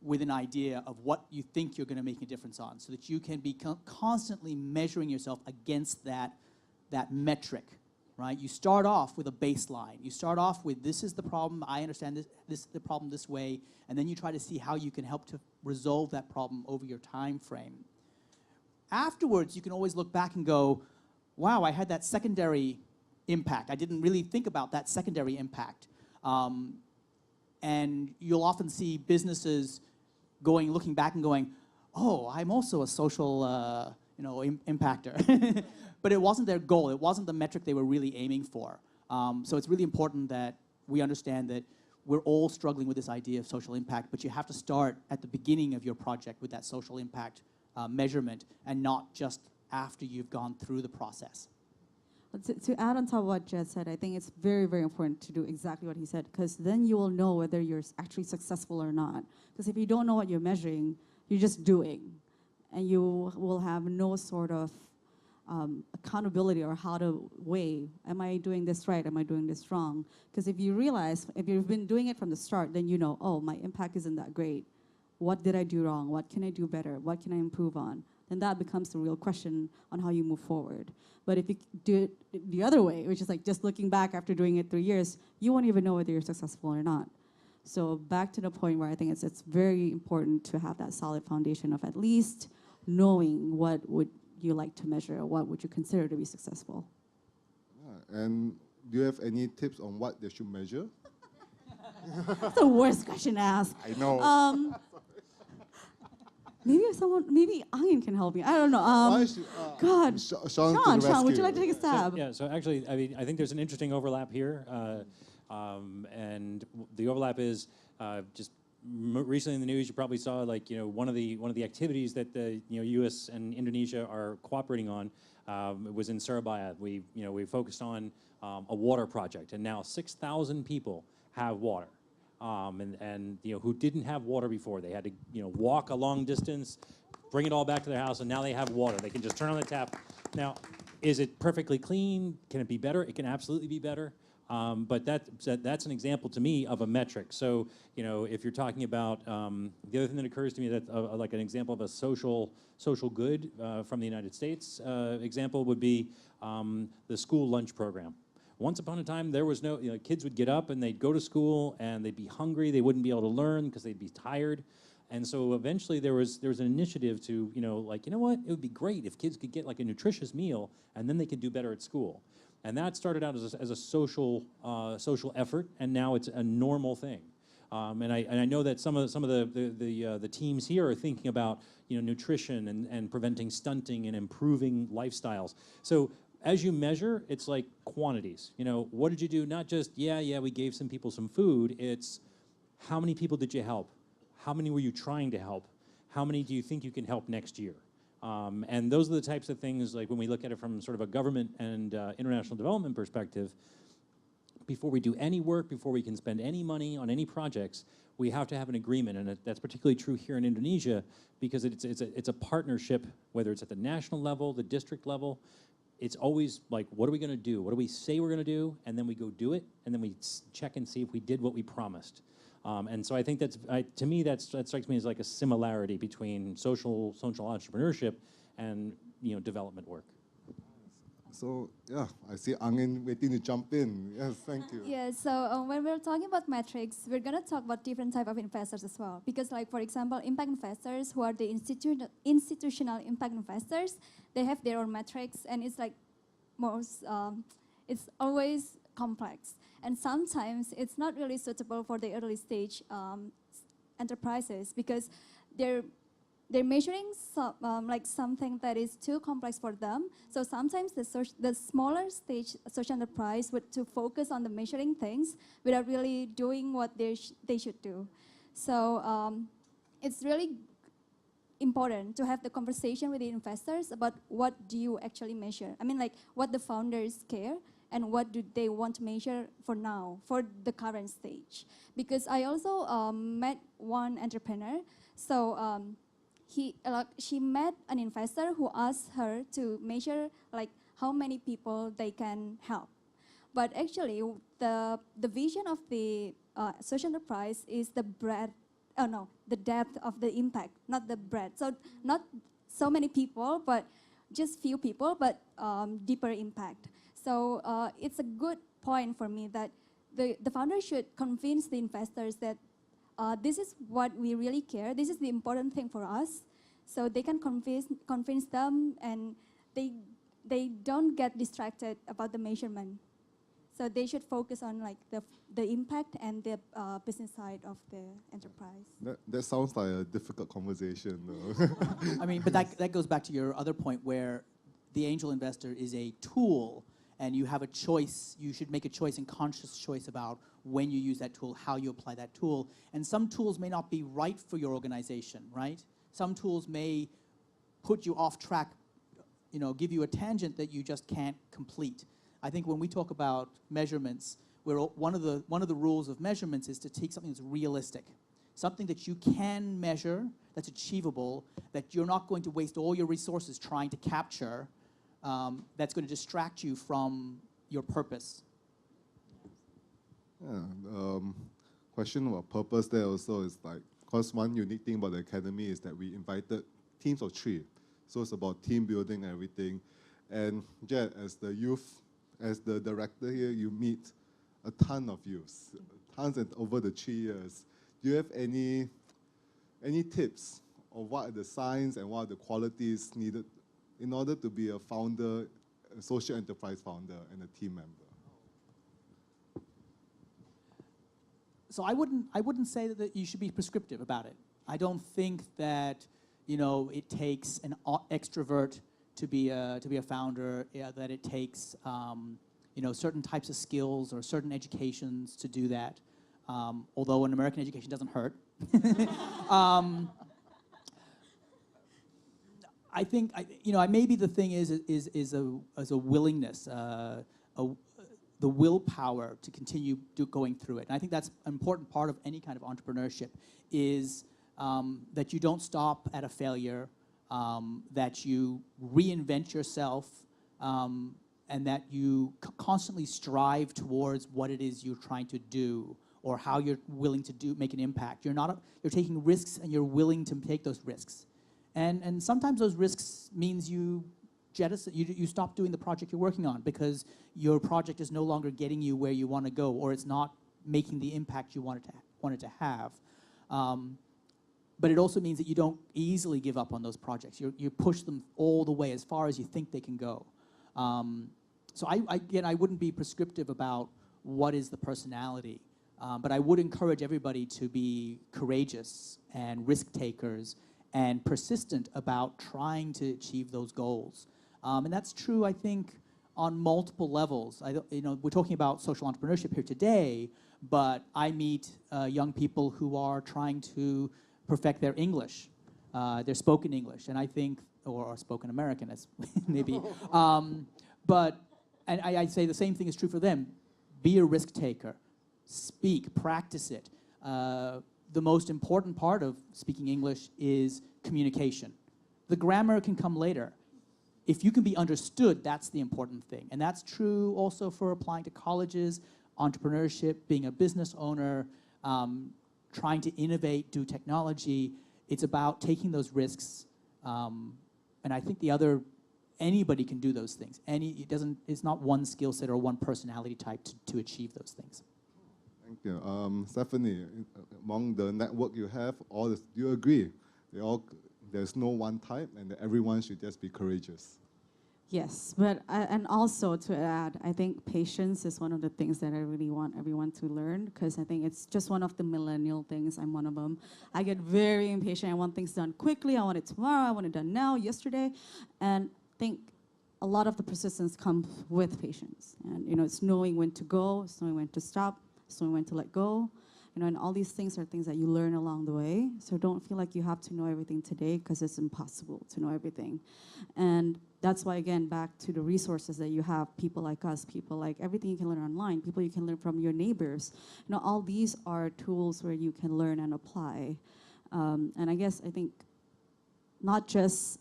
with an idea of what you think you're going to make a difference on, so that you can be constantly measuring yourself against that metric, right? You start off with a baseline. You start off with, this is the problem, I understand the problem this way, and then you try to see how you can help to resolve that problem over your time frame. Afterwards, you can always look back and go, wow, I had that secondary impact. I didn't really think about that secondary impact. And you'll often see businesses looking back and going, oh, I'm also a social impactor. But it wasn't their goal. It wasn't the metric they were really aiming for. So it's really important that we understand that we're all struggling with this idea of social impact, but you have to start at the beginning of your project with that social impact measurement and not just after you've gone through the process. To add on top of what Jed said, I think it's very, very important to do exactly what he said, because then you will know whether you're actually successful or not. Because if you don't know what you're measuring, you're just doing, and you will have no sort of accountability or how to weigh, am I doing this right, am I doing this wrong? Because if you realize, if you've been doing it from the start, then you know, oh, my impact isn't that great. What did I do wrong? What can I do better? What can I improve on? Then that becomes the real question on how you move forward. But if you do it the other way, which is like just looking back after doing it 3 years, you won't even know whether you're successful or not. So back to the point where I think it's very important to have that solid foundation of at least knowing what would you like to measure, or what would you consider to be successful. And do you have any tips on what they should measure? That's the worst question to ask. I know. Maybe Angin can help me. I don't know. God, Sean, would you like to take a stab? So actually, I mean, I think there's an interesting overlap here, and the overlap is just recently in the news. You probably saw, like, one of the activities that the U.S. and Indonesia are cooperating on was in Surabaya. We focused on a water project, and now 6,000 people have water. And who didn't have water before. They had to walk a long distance, bring it all back to their house, and now they have water. They can just turn on the tap. Now, is it perfectly clean? Can it be better? It can absolutely be better. But that's an example to me of a metric. So if you're talking about the other thing that occurs to me, that like an example of a social good from the United States example would be the school lunch program. Once upon a time, there was no, kids would get up and they'd go to school and they'd be hungry. They wouldn't be able to learn because they'd be tired. And so eventually there was an initiative to, what? It would be great if kids could get like a nutritious meal and then they could do better at school. And that started out as a social effort, and now it's a normal thing. And I know that some of the teams here are thinking about nutrition and preventing stunting and improving lifestyles. So as you measure, it's like quantities. What did you do? Not just, we gave some people some food. It's how many people did you help? How many were you trying to help? How many do you think you can help next year? And those are the types of things, like when we look at it from sort of a government and international development perspective, before we do any work, before we can spend any money on any projects, we have to have an agreement. And that's particularly true here in Indonesia, because it's a partnership, whether it's at the national level, the district level. It's always like, what are we going to do? What do we say we're going to do? And then we go do it, and then we check and see if we did what we promised. And so I think to me, that strikes me as like a similarity between social entrepreneurship and development work. So yeah, I see Angin waiting to jump in. Yes, thank you. Yeah, so when we're talking about metrics, we're going to talk about different type of investors as well. Because like, for example, impact investors, who are the institutional impact investors, they have their own metrics, and it's like it's always complex. And sometimes it's not really suitable for the early stage enterprises, because they're measuring like something that is too complex for them. So sometimes the smaller stage social enterprise would to focus on the measuring things without really doing what they should do. So it's really important to have the conversation with the investors about what do you actually measure. I mean, like, what the founders care and what do they want to measure for now, for the current stage. Because I also met one entrepreneur. So she met an investor who asked her to measure like how many people they can help. But actually, the vision of the social enterprise is the breadth. Oh no, the depth of the impact, not the breadth. So not so many people, but just few people, but deeper impact. So it's a good point for me that the founder should convince the investors that this is what we really care. This is the important thing for us. So they can convince them, and they don't get distracted about the measurement. So they should focus on like the impact and the business side of the enterprise. That sounds like a difficult conversation, though. I mean, but that goes back to your other point, where the angel investor is a tool, and you have a choice. You should make a choice and conscious choice about when you use that tool, how you apply that tool. And some tools may not be right for your organization, right? Some tools may put you off track, you know, give you a tangent that you just can't complete. I think when we talk about measurements, one of the rules of measurements is to take something that's realistic, something that you can measure, that's achievable, that you're not going to waste all your resources trying to capture, that's going to distract you from your purpose. Yeah, question about purpose there also is like, because one unique thing about the Academy is that we invited teams of 3. So it's about team building and everything. And Jed, as the director here, you meet a ton of youths, tons and over the 3 years. Do you have any tips of what are the signs and what are the qualities needed in order to be a founder, a social enterprise founder, and a team member? So I wouldn't say that you should be prescriptive about it. I don't think that, you know, it takes an extrovert to be a founder, that it takes you know, certain types of skills or certain educations to do that. Although an American education doesn't hurt. I think, you know, maybe the thing is a willingness, the willpower to continue going through it. And I think that's an important part of any kind of entrepreneurship, is that you don't stop at a failure, that you reinvent yourself, and that you constantly strive towards what it is you're trying to do, or how you're willing to make an impact. You're taking risks, and you're willing to take those risks. And sometimes those risks means you stop doing the project you're working on because your project is no longer getting you where you want to go, or it's not making the impact you want it to have. But it also means that you don't easily give up on those projects. You push them all the way as far as you think they can go. So again, I wouldn't be prescriptive about what is the personality, but I would encourage everybody to be courageous and risk takers and persistent about trying to achieve those goals. And that's true, I think, on multiple levels. You know, we're talking about social entrepreneurship here today, but I meet young people who are trying to perfect their English, their spoken English, and I think, or spoken American, as maybe. But I'd say the same thing is true for them. Be a risk taker. Speak, practice it. The most important part of speaking English is communication. The grammar can come later. If you can be understood, that's the important thing. And that's true also for applying to colleges, entrepreneurship, being a business owner, trying to innovate, do technology. It's about taking those risks. And I think anybody can do those things. It's not one skill set or one personality type to achieve those things. Thank you. Stephanie, among the network you have, do you agree? There's no one type, and that everyone should just be courageous. Yes, but and also to add, I think patience is one of the things that I really want everyone to learn, because I think it's just one of the millennial things. I'm one of them. I get very impatient. I want things done quickly. I want it tomorrow. I want it done now, yesterday. And I think a lot of the persistence comes with patience. And, you know, it's knowing when to go, it's knowing when to stop, it's knowing when to let go. You know, and all these things are things that you learn along the way. So don't feel like you have to know everything today, because it's impossible to know everything. And that's why, again, back to the resources that you have, people like us, people like everything you can learn online, people you can learn from your neighbors. You know, all these are tools where you can learn and apply. And I guess I think not just,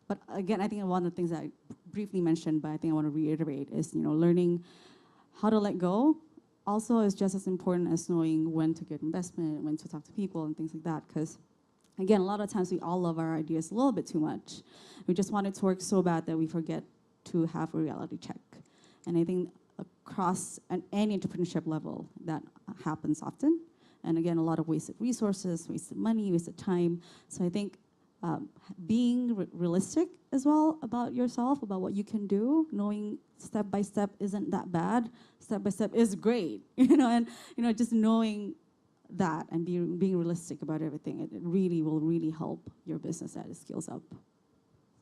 but again, I think one of the things that I briefly mentioned, but I think I want to reiterate is, you know, learning how to let go also is just as important as knowing when to get investment, when to talk to people and things like that. Because again, a lot of times we all love our ideas a little bit too much. We just want it to work so bad that we forget to have a reality check. And I think across any entrepreneurship level, that happens often. And again, a lot of wasted resources, wasted money, wasted time. So I think being realistic as well about yourself, about what you can do, knowing step by step isn't that bad. Step by step is great, you know, and just knowing that and being realistic about everything, it really will help your business as it scales up.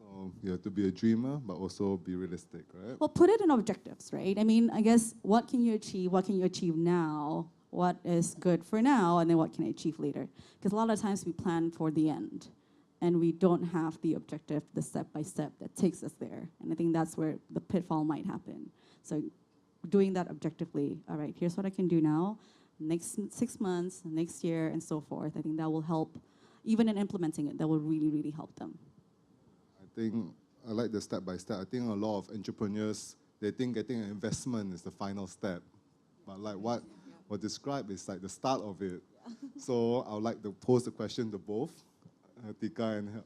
So you have to be a dreamer, but also be realistic, right? Well, put it in objectives, right? I mean, I guess, what can you achieve? What can you achieve now? What is good for now? And then what can I achieve later? Because a lot of times we plan for the end, and we don't have the objective, the step-by-step that takes us there. And I think that's where the pitfall might happen. So doing that objectively, all right, here's what I can do now, next 6 months, next year, and so forth. I think that will help, even in implementing it, that will really, really help them. I think I like the step-by-step. I think a lot of entrepreneurs, they think getting an investment is the final step. But like what described is like the start of it. So I would like to pose the question to both, Atika and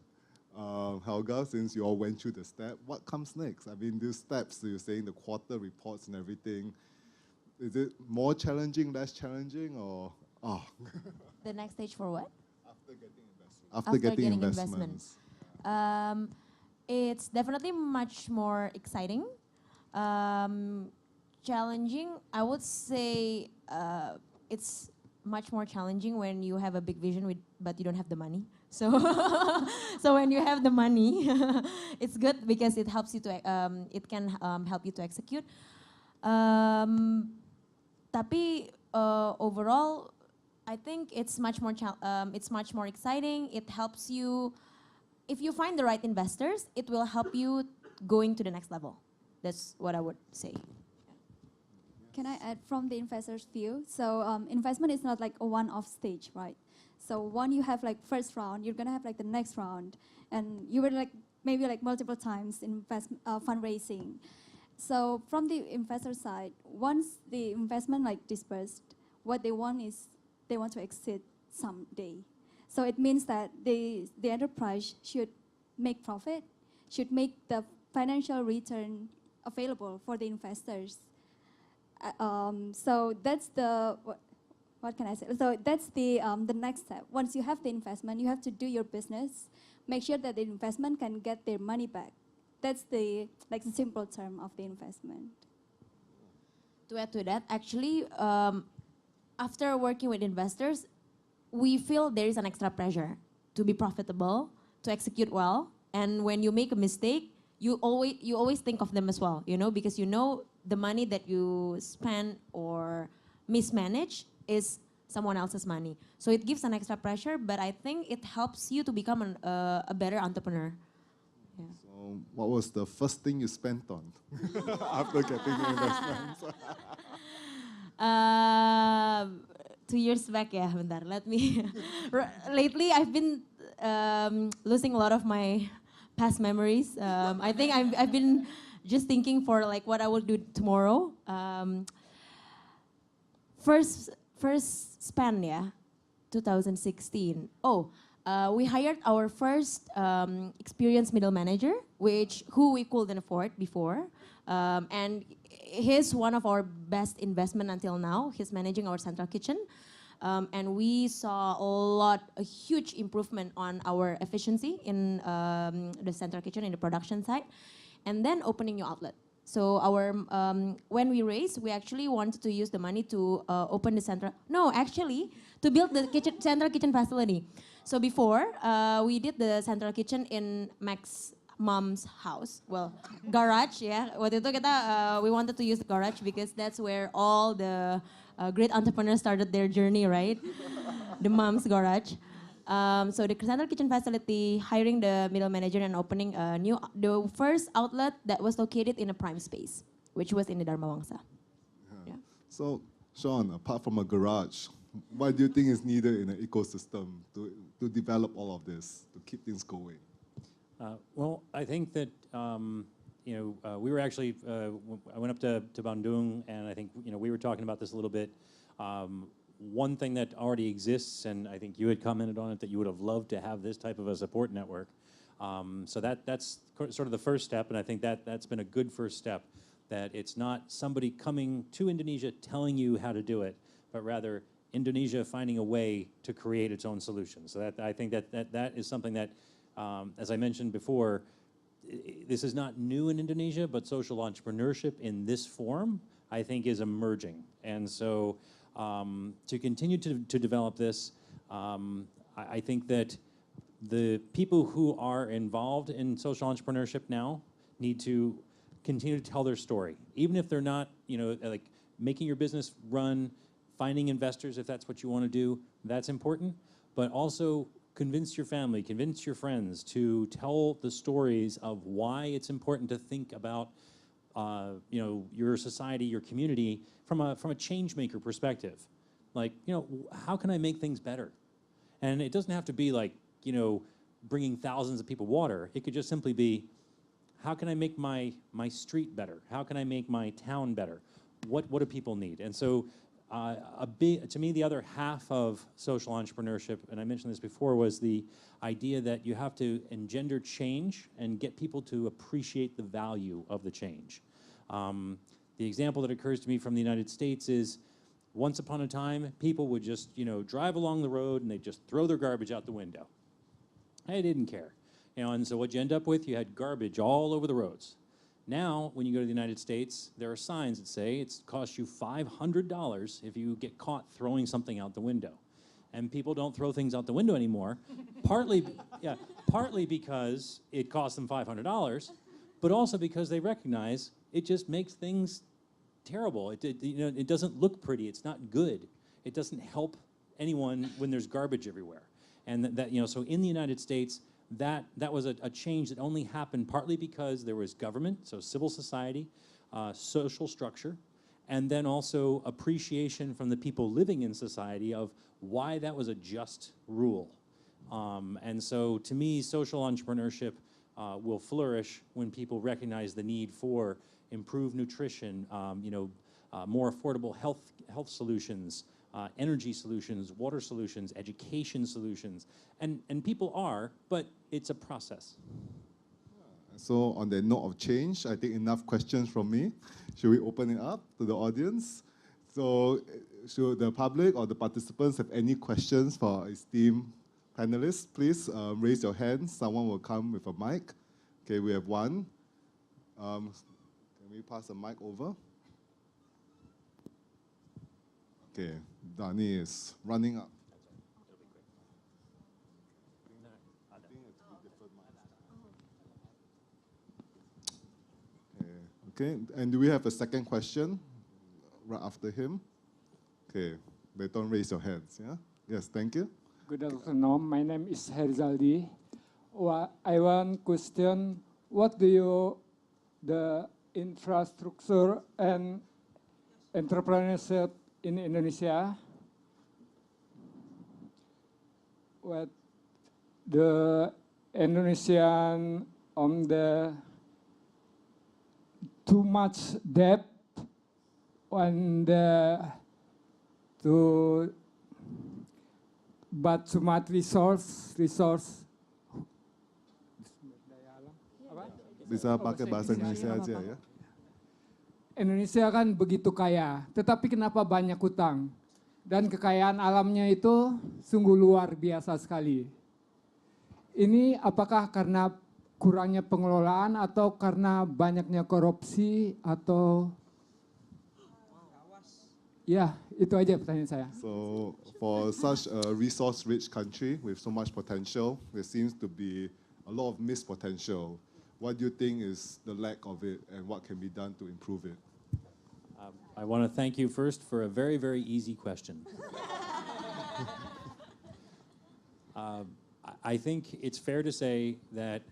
Helga, since you all went through the step. What comes next? I mean, these steps, you're saying the quarter reports and everything. Is it more challenging, less challenging, or? Oh. The next stage for what? After getting investment. After getting investments. It's definitely much more exciting. Challenging, I would say it's much more challenging when you have a big vision but you don't have the money. So, so when you have the money, it's good because it helps you to, it can help you to execute. Tapi overall, I think it's much more exciting. It helps you, if you find the right investors, it will help you going to the next level. That's what I would say. Can I add from the investor's view? So investment is not like a one-off stage, right? So when you have like first round, you're gonna have like the next round, and you will like maybe like multiple times fundraising. So from the investor side, once the investment like dispersed, what they want is they want to exit someday. So it means that the enterprise should make profit, should make the financial return available for the investors. So that's the, what can I say? So that's the next step. Once you have the investment, you have to do your business, make sure that the investment can get their money back. That's the simple term of the investment. To add to that, actually, after working with investors, we feel there is an extra pressure to be profitable, to execute well, and when you make a mistake, you always think of them as well, you know, because you know the money that you spend or mismanage is someone else's money. So it gives an extra pressure, but I think it helps you to become a better entrepreneur. Yeah. So what was the first thing you spent on after getting the investments? 2 years back, yeah, bentar, let me. Lately, I've been losing a lot of my past memories. I think I've been just thinking for like what I will do tomorrow. First spend, yeah, 2016. We hired our first experienced middle manager, who we couldn't afford before, and he's one of our best investment until now. He's managing our central kitchen, and we saw a huge improvement on our efficiency in the central kitchen in the production side, and then opening new outlet. So when we raised, we actually wanted to use the money to open the to build the central kitchen facility. So before, we did the central kitchen in Mac's mom's house. Well, garage, yeah. Waktu itu we wanted to use the garage because that's where all the great entrepreneurs started their journey, right? The mom's garage. So the central kitchen facility, hiring the middle manager and opening the first outlet that was located in a prime space, which was in the Dharma Wangsa. Yeah. So, Sean, apart from a garage, what do you think is needed in an ecosystem to develop all of this, to keep things going? Well, I think that we were actually, I went up to Bandung, and I think we were talking about this a little bit. One thing that already exists, and I think you had commented on it, that you would have loved to have this type of a support network. So that's sort of the first step, and I think that's been a good first step, that it's not somebody coming to Indonesia telling you how to do it, but rather Indonesia finding a way to create its own solution. So I think that is something that, as I mentioned before, this is not new in Indonesia, but social entrepreneurship in this form, I think, is emerging. And so to continue to develop this, I think that the people who are involved in social entrepreneurship now need to continue to tell their story, even if they're not, like making your business run, finding investors if that's what you want to do, that's important, but also convince your family, convince your friends to tell the stories of why it's important to think about your society, your community from a change maker perspective. Like, how can I make things better? And it doesn't have to be like, bringing thousands of people water. It could just simply be, how can I make my street better? How can I make my town better? What do people need? And so to me, the other half of social entrepreneurship, and I mentioned this before, was the idea that you have to engender change and get people to appreciate the value of the change. The example that occurs to me from the United States is, once upon a time, people would just, drive along the road and they'd just throw their garbage out the window. They didn't care. And so what you end up with, you had garbage all over the roads. Now, when you go to the United States, there are signs that say it costs you $500 if you get caught throwing something out the window. And people don't throw things out the window anymore, partly because it costs them $500, but also because they recognize it just makes things terrible. It doesn't look pretty. It's not good. It doesn't help anyone when there's garbage everywhere. And so in the United States, that was a change that only happened partly because there was government, so civil society, social structure, and then also appreciation from the people living in society of why that was a just rule. And so to me, social entrepreneurship will flourish when people recognize the need for improved nutrition, more affordable health solutions, energy solutions, water solutions, education solutions, and people are, but it's a process. So on the note of change, I think enough questions from me. Should we open it up to the audience? So should the public or the participants have any questions for our esteemed panelists? Please raise your hand. Someone will come with a mic. Okay, we have one. Can we pass the mic over? Okay, Dani is running up. Okay, and do we have a second question right after him? Okay, they don't raise your hands, yeah? Yes, thank you. Good afternoon, my name is Herzaldi. I want question, what do the infrastructure and entrepreneurship in Indonesia, what the Indonesian on the too much debt and but too much resource. Bisa pakai bahasa Indonesia aja ya. Indonesia kan begitu kaya, tetapi kenapa banyak hutang? Dan kekayaan alamnya itu sungguh luar biasa sekali. Ini apakah karena kurangnya pengelolaan atau karena banyaknya korupsi atau... Ya, itu aja pertanyaan saya. So for such a resource-rich country with so much potential, there seems to be a lot of missed potential. What do you think is the lack of it and what can be done to improve it? I want to thank you first for a very, very easy question. I think it's fair to say that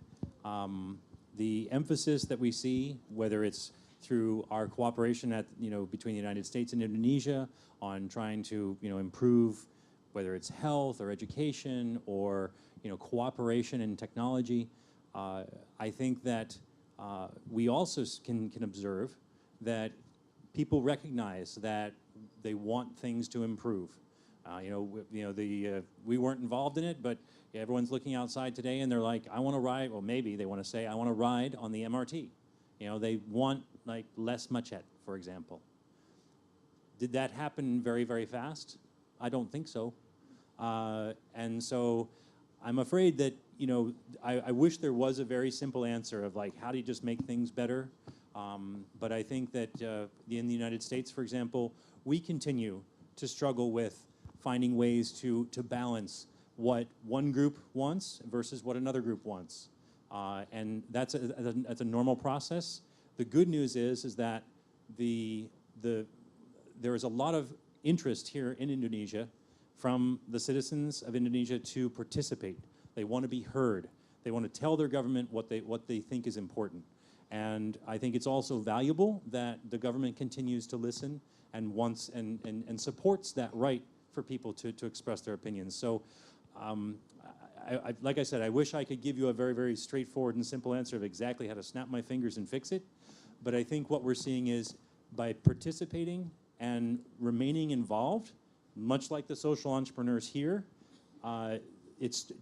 the emphasis that we see, whether it's through our cooperation between the United States and Indonesia on trying to improve, whether it's health or education or cooperation in technology, I think that we also can observe that people recognize that they want things to improve. We weren't involved in it, but everyone's looking outside today and they're like, I want to ride, or maybe they want to say, I want to ride on the MRT. They want like less machete, for example. Did that happen very, very fast? I don't think so. And so I'm afraid that, I wish there was a very simple answer of like, how do you just make things better? But I think that in the United States, for example, we continue to struggle with finding ways to balance what one group wants versus what another group wants. And that's a normal process. The good news is that there is a lot of interest here in Indonesia from the citizens of Indonesia to participate. They want to be heard. They want to tell their government what they think is important. And I think it's also valuable that the government continues to listen and wants and supports that right for people to express their opinions. So like I said, I wish I could give you a very, very straightforward and simple answer of exactly how to snap my fingers and fix it. But I think what we're seeing is by participating and remaining involved, much like the social entrepreneurs here,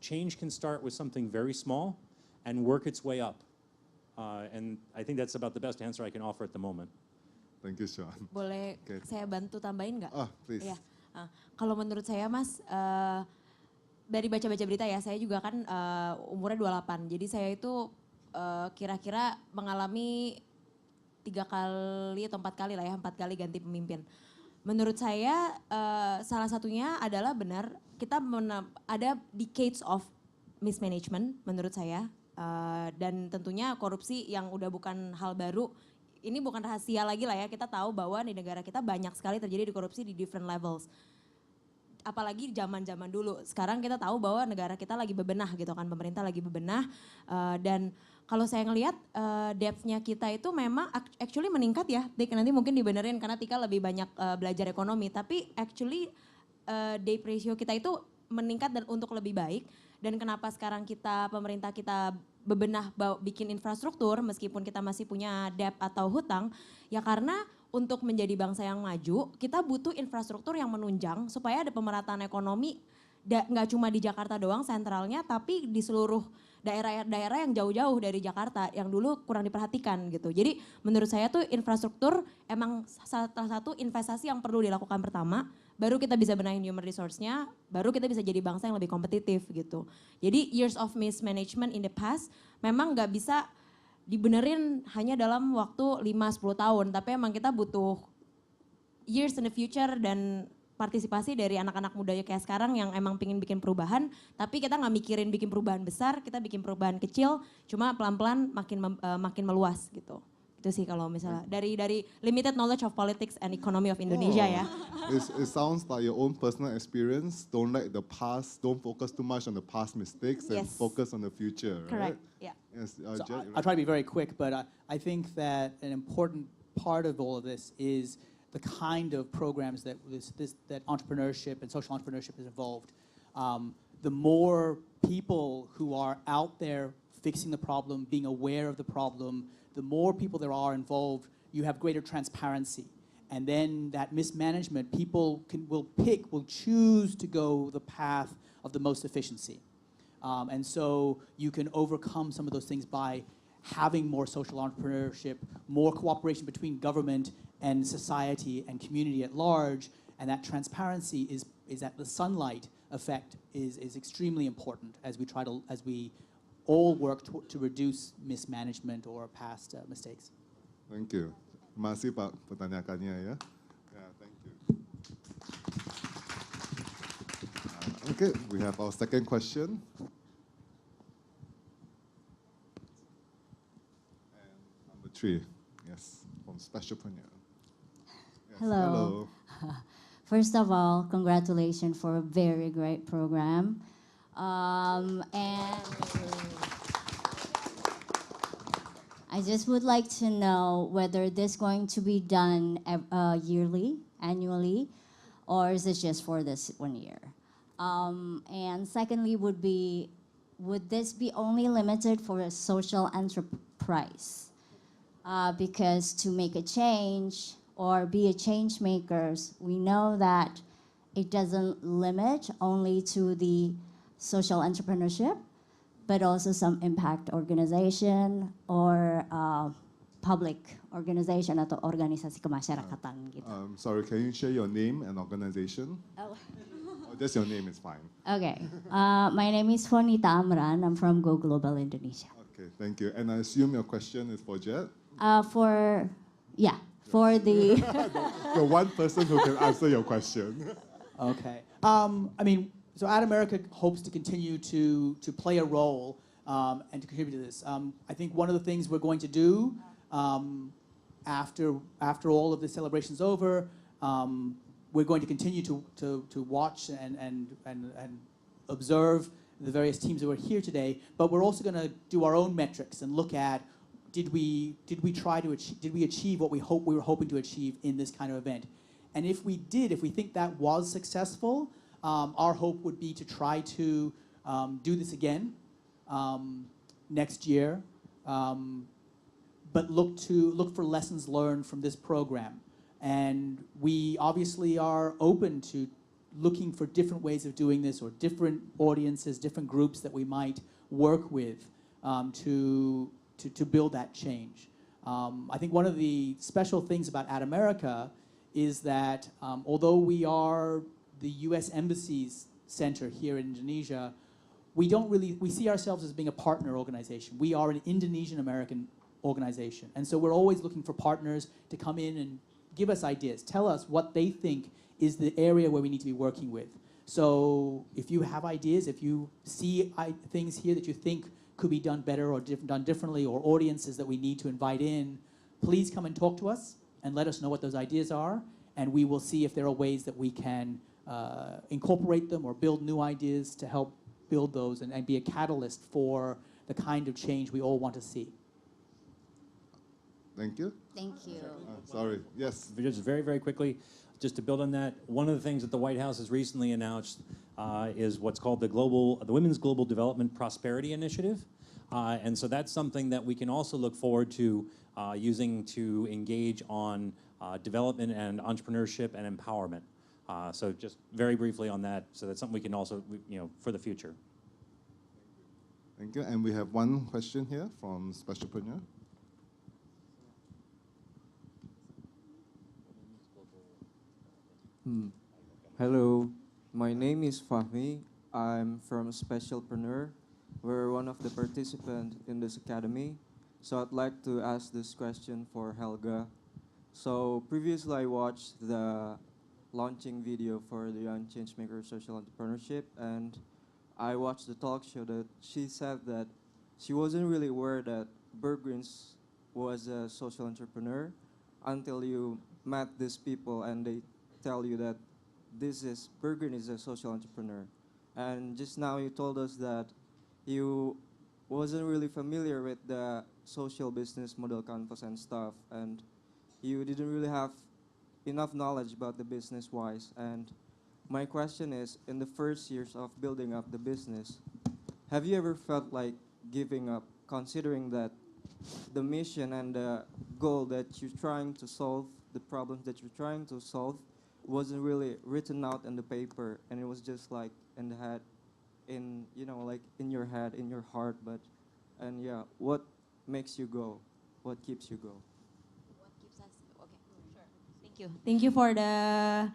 change can start with something very small and work its way up. And I think that's about the best answer I can offer at the moment. Thank you, Sean. Boleh saya bantu tambahin nggak? Please. Iya. Kalau menurut saya Mas, dari baca-baca berita ya, saya juga kan umurnya 28. Jadi saya itu kira-kira mengalami 3 kali atau 4 kali lah ya, 4 kali ganti pemimpin. Menurut saya salah satunya adalah benar kita ada decades of mismanagement menurut saya. Dan tentunya korupsi yang udah bukan hal baru, ini bukan rahasia lagi lah ya, kita tahu bahwa di negara kita banyak sekali terjadi di korupsi di different levels. Apalagi zaman-zaman dulu, sekarang kita tahu bahwa negara kita lagi bebenah gitu kan, pemerintah lagi bebenah. Dan kalau saya ngelihat depth-nya kita itu memang actually meningkat ya, Tik, nanti mungkin dibenerin karena Tika lebih banyak belajar ekonomi. Tapi actually debt ratio kita itu meningkat dan untuk lebih baik. Dan kenapa sekarang pemerintah kita bebenah bikin infrastruktur meskipun kita masih punya debt atau hutang, ya karena untuk menjadi bangsa yang maju kita butuh infrastruktur yang menunjang supaya ada pemerataan ekonomi nggak cuma di Jakarta doang sentralnya, tapi di seluruh daerah-daerah yang jauh-jauh dari Jakarta yang dulu kurang diperhatikan gitu. Jadi menurut saya tuh infrastruktur emang salah satu investasi yang perlu dilakukan pertama, baru kita bisa benahin human resource-nya, baru kita bisa jadi bangsa yang lebih kompetitif gitu. Jadi years of mismanagement in the past memang nggak bisa dibenerin hanya dalam waktu 5-10 tahun, tapi emang kita butuh years in the future dan partisipasi dari anak-anak muda kayak sekarang yang emang pingin bikin perubahan, tapi kita nggak mikirin bikin perubahan besar, kita bikin perubahan kecil, cuma pelan-pelan makin meluas gitu. Itu sih kalau misalnya dari limited knowledge of politics and economy of Indonesia ya. It sounds like your own personal experience. Don't let the past, don't focus too much on the past mistakes and focus on the future, right? Correct, yeah. Yes, So Jed, I'll try to be very quick, but I think that an important part of all of this is the kind of programs that that entrepreneurship and social entrepreneurship is involved. The more people who are out there fixing the problem, being aware of the problem, the more people there are involved, you have greater transparency. And then that mismanagement, people will choose to go the path of the most efficiency. And so you can overcome some of those things by having more social entrepreneurship, more cooperation between government and society and community at large, and that transparency is that the sunlight effect is extremely important as we all work to reduce mismanagement or past mistakes. Thank you. Terima kasih Pak pertanyaannya ya. Yeah, thank you. Okay, we have our second question. And number 3, yes, from Specialpreneur. Yes, hello. First of all, congratulations for a very great program. And I just would like to know whether this going to be done yearly, annually, or is it just for this 1 year? And secondly would this be only limited for a social enterprise? Because to make a change or be a change makers, we know that it doesn't limit only to the social entrepreneurship, but also some impact organization or public organization atau organisasi kemasyarakatan gitu. Sorry, can you share your name and organization? Oh. Or just your name is fine. Okay, my name is Fonita Amran. I'm from Go Global Indonesia. Okay, thank you. And I assume your question is for Jed? For The one person who can answer your question. Okay. I mean, so Ad America hopes to continue to play a role and to contribute to this. I think one of the things we're going to do after all of the celebration's over, we're going to continue to watch and observe the various teams that were here today, but we're also going to do our own metrics and look at did we achieve what we were hoping to achieve in this kind of event, and if we think that was successful, our hope would be to try to do this again next year, but look for lessons learned from this program. And we obviously are open to looking for different ways of doing this, or different audiences, different groups that we might work with to build that change. I think one of the special things about Ad America is that although we are the U.S. Embassy's center here in Indonesia, we see ourselves as being a partner organization. We are an Indonesian-American organization. And so we're always looking for partners to come in and give us ideas, tell us what they think is the area where we need to be working with. So if you have ideas, if you see things here that you think could be done better or done differently, or audiences that we need to invite in, please come and talk to us and let us know what those ideas are, and we will see if there are ways that we can incorporate them or build new ideas to help build those and be a catalyst for the kind of change we all want to see. Thank you. Thank you. Sorry, yes. Just very, very quickly, just to build on that, one of the things that the White House has recently announced is what's called the Women's Global Development Prosperity Initiative. And so that's something that we can also look forward to using to engage on development and entrepreneurship and empowerment. So just very briefly on that, so that's something we can also, for the future. Thank you. And we have one question here from Specialpreneur. Hello, my name is Fahmi. I'm from Specialpreneur. We're one of the participants in this academy. So I'd like to ask this question for Helga. So previously I watched the launching video for the Young Changemakers Social Entrepreneurship, and I watched the talk show that she said that she wasn't really aware that Burgreens was a social entrepreneur until you met these people and they tell you that Burgreens is a social entrepreneur. And just now you told us that you wasn't really familiar with the social business model canvas and stuff, and you didn't really have enough knowledge about the business-wise. And my question is, in the first years of building up the business, have you ever felt like giving up, considering that the mission and the goal that you're trying to solve, the problems that you're trying to solve, wasn't really written out in the paper, and it was just like in the head, like in your head, in your heart, and yeah, what makes you go? What keeps you go? What keeps us? Okay, sure. Thank you. Thank you for the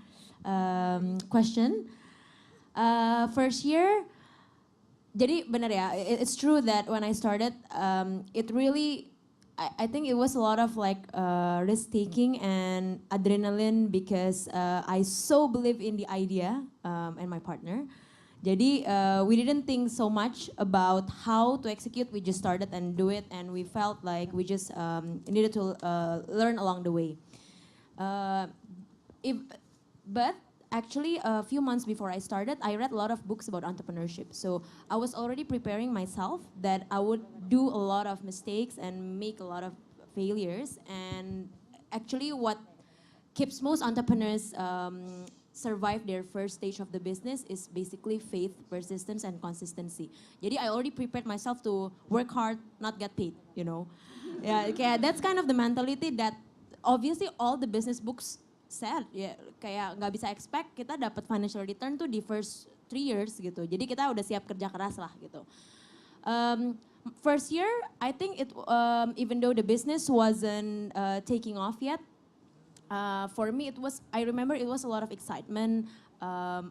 question. First year, jadi benar ya, it's true that when I started, it really, I think it was a lot of like risk taking and adrenaline, because I so believe in the idea and my partner. Jadi we didn't think so much about how to execute. We just started and do it, and we felt like we just needed to learn along the way. But actually, a few months before I started, I read a lot of books about entrepreneurship. So I was already preparing myself that I would do a lot of mistakes and make a lot of failures. And actually what keeps most entrepreneurs survive their first stage of the business is basically faith, persistence, and consistency. Jadi I already prepared myself to work hard, not get paid, Yeah, that's kind of the mentality that obviously all the business books said, ya kayak nggak bisa expect kita dapat financial return tuh di first 3 years gitu. Jadi kita udah siap kerja keras lah gitu. First year, I think even though the business wasn't taking off yet, for me I remember it was a lot of excitement,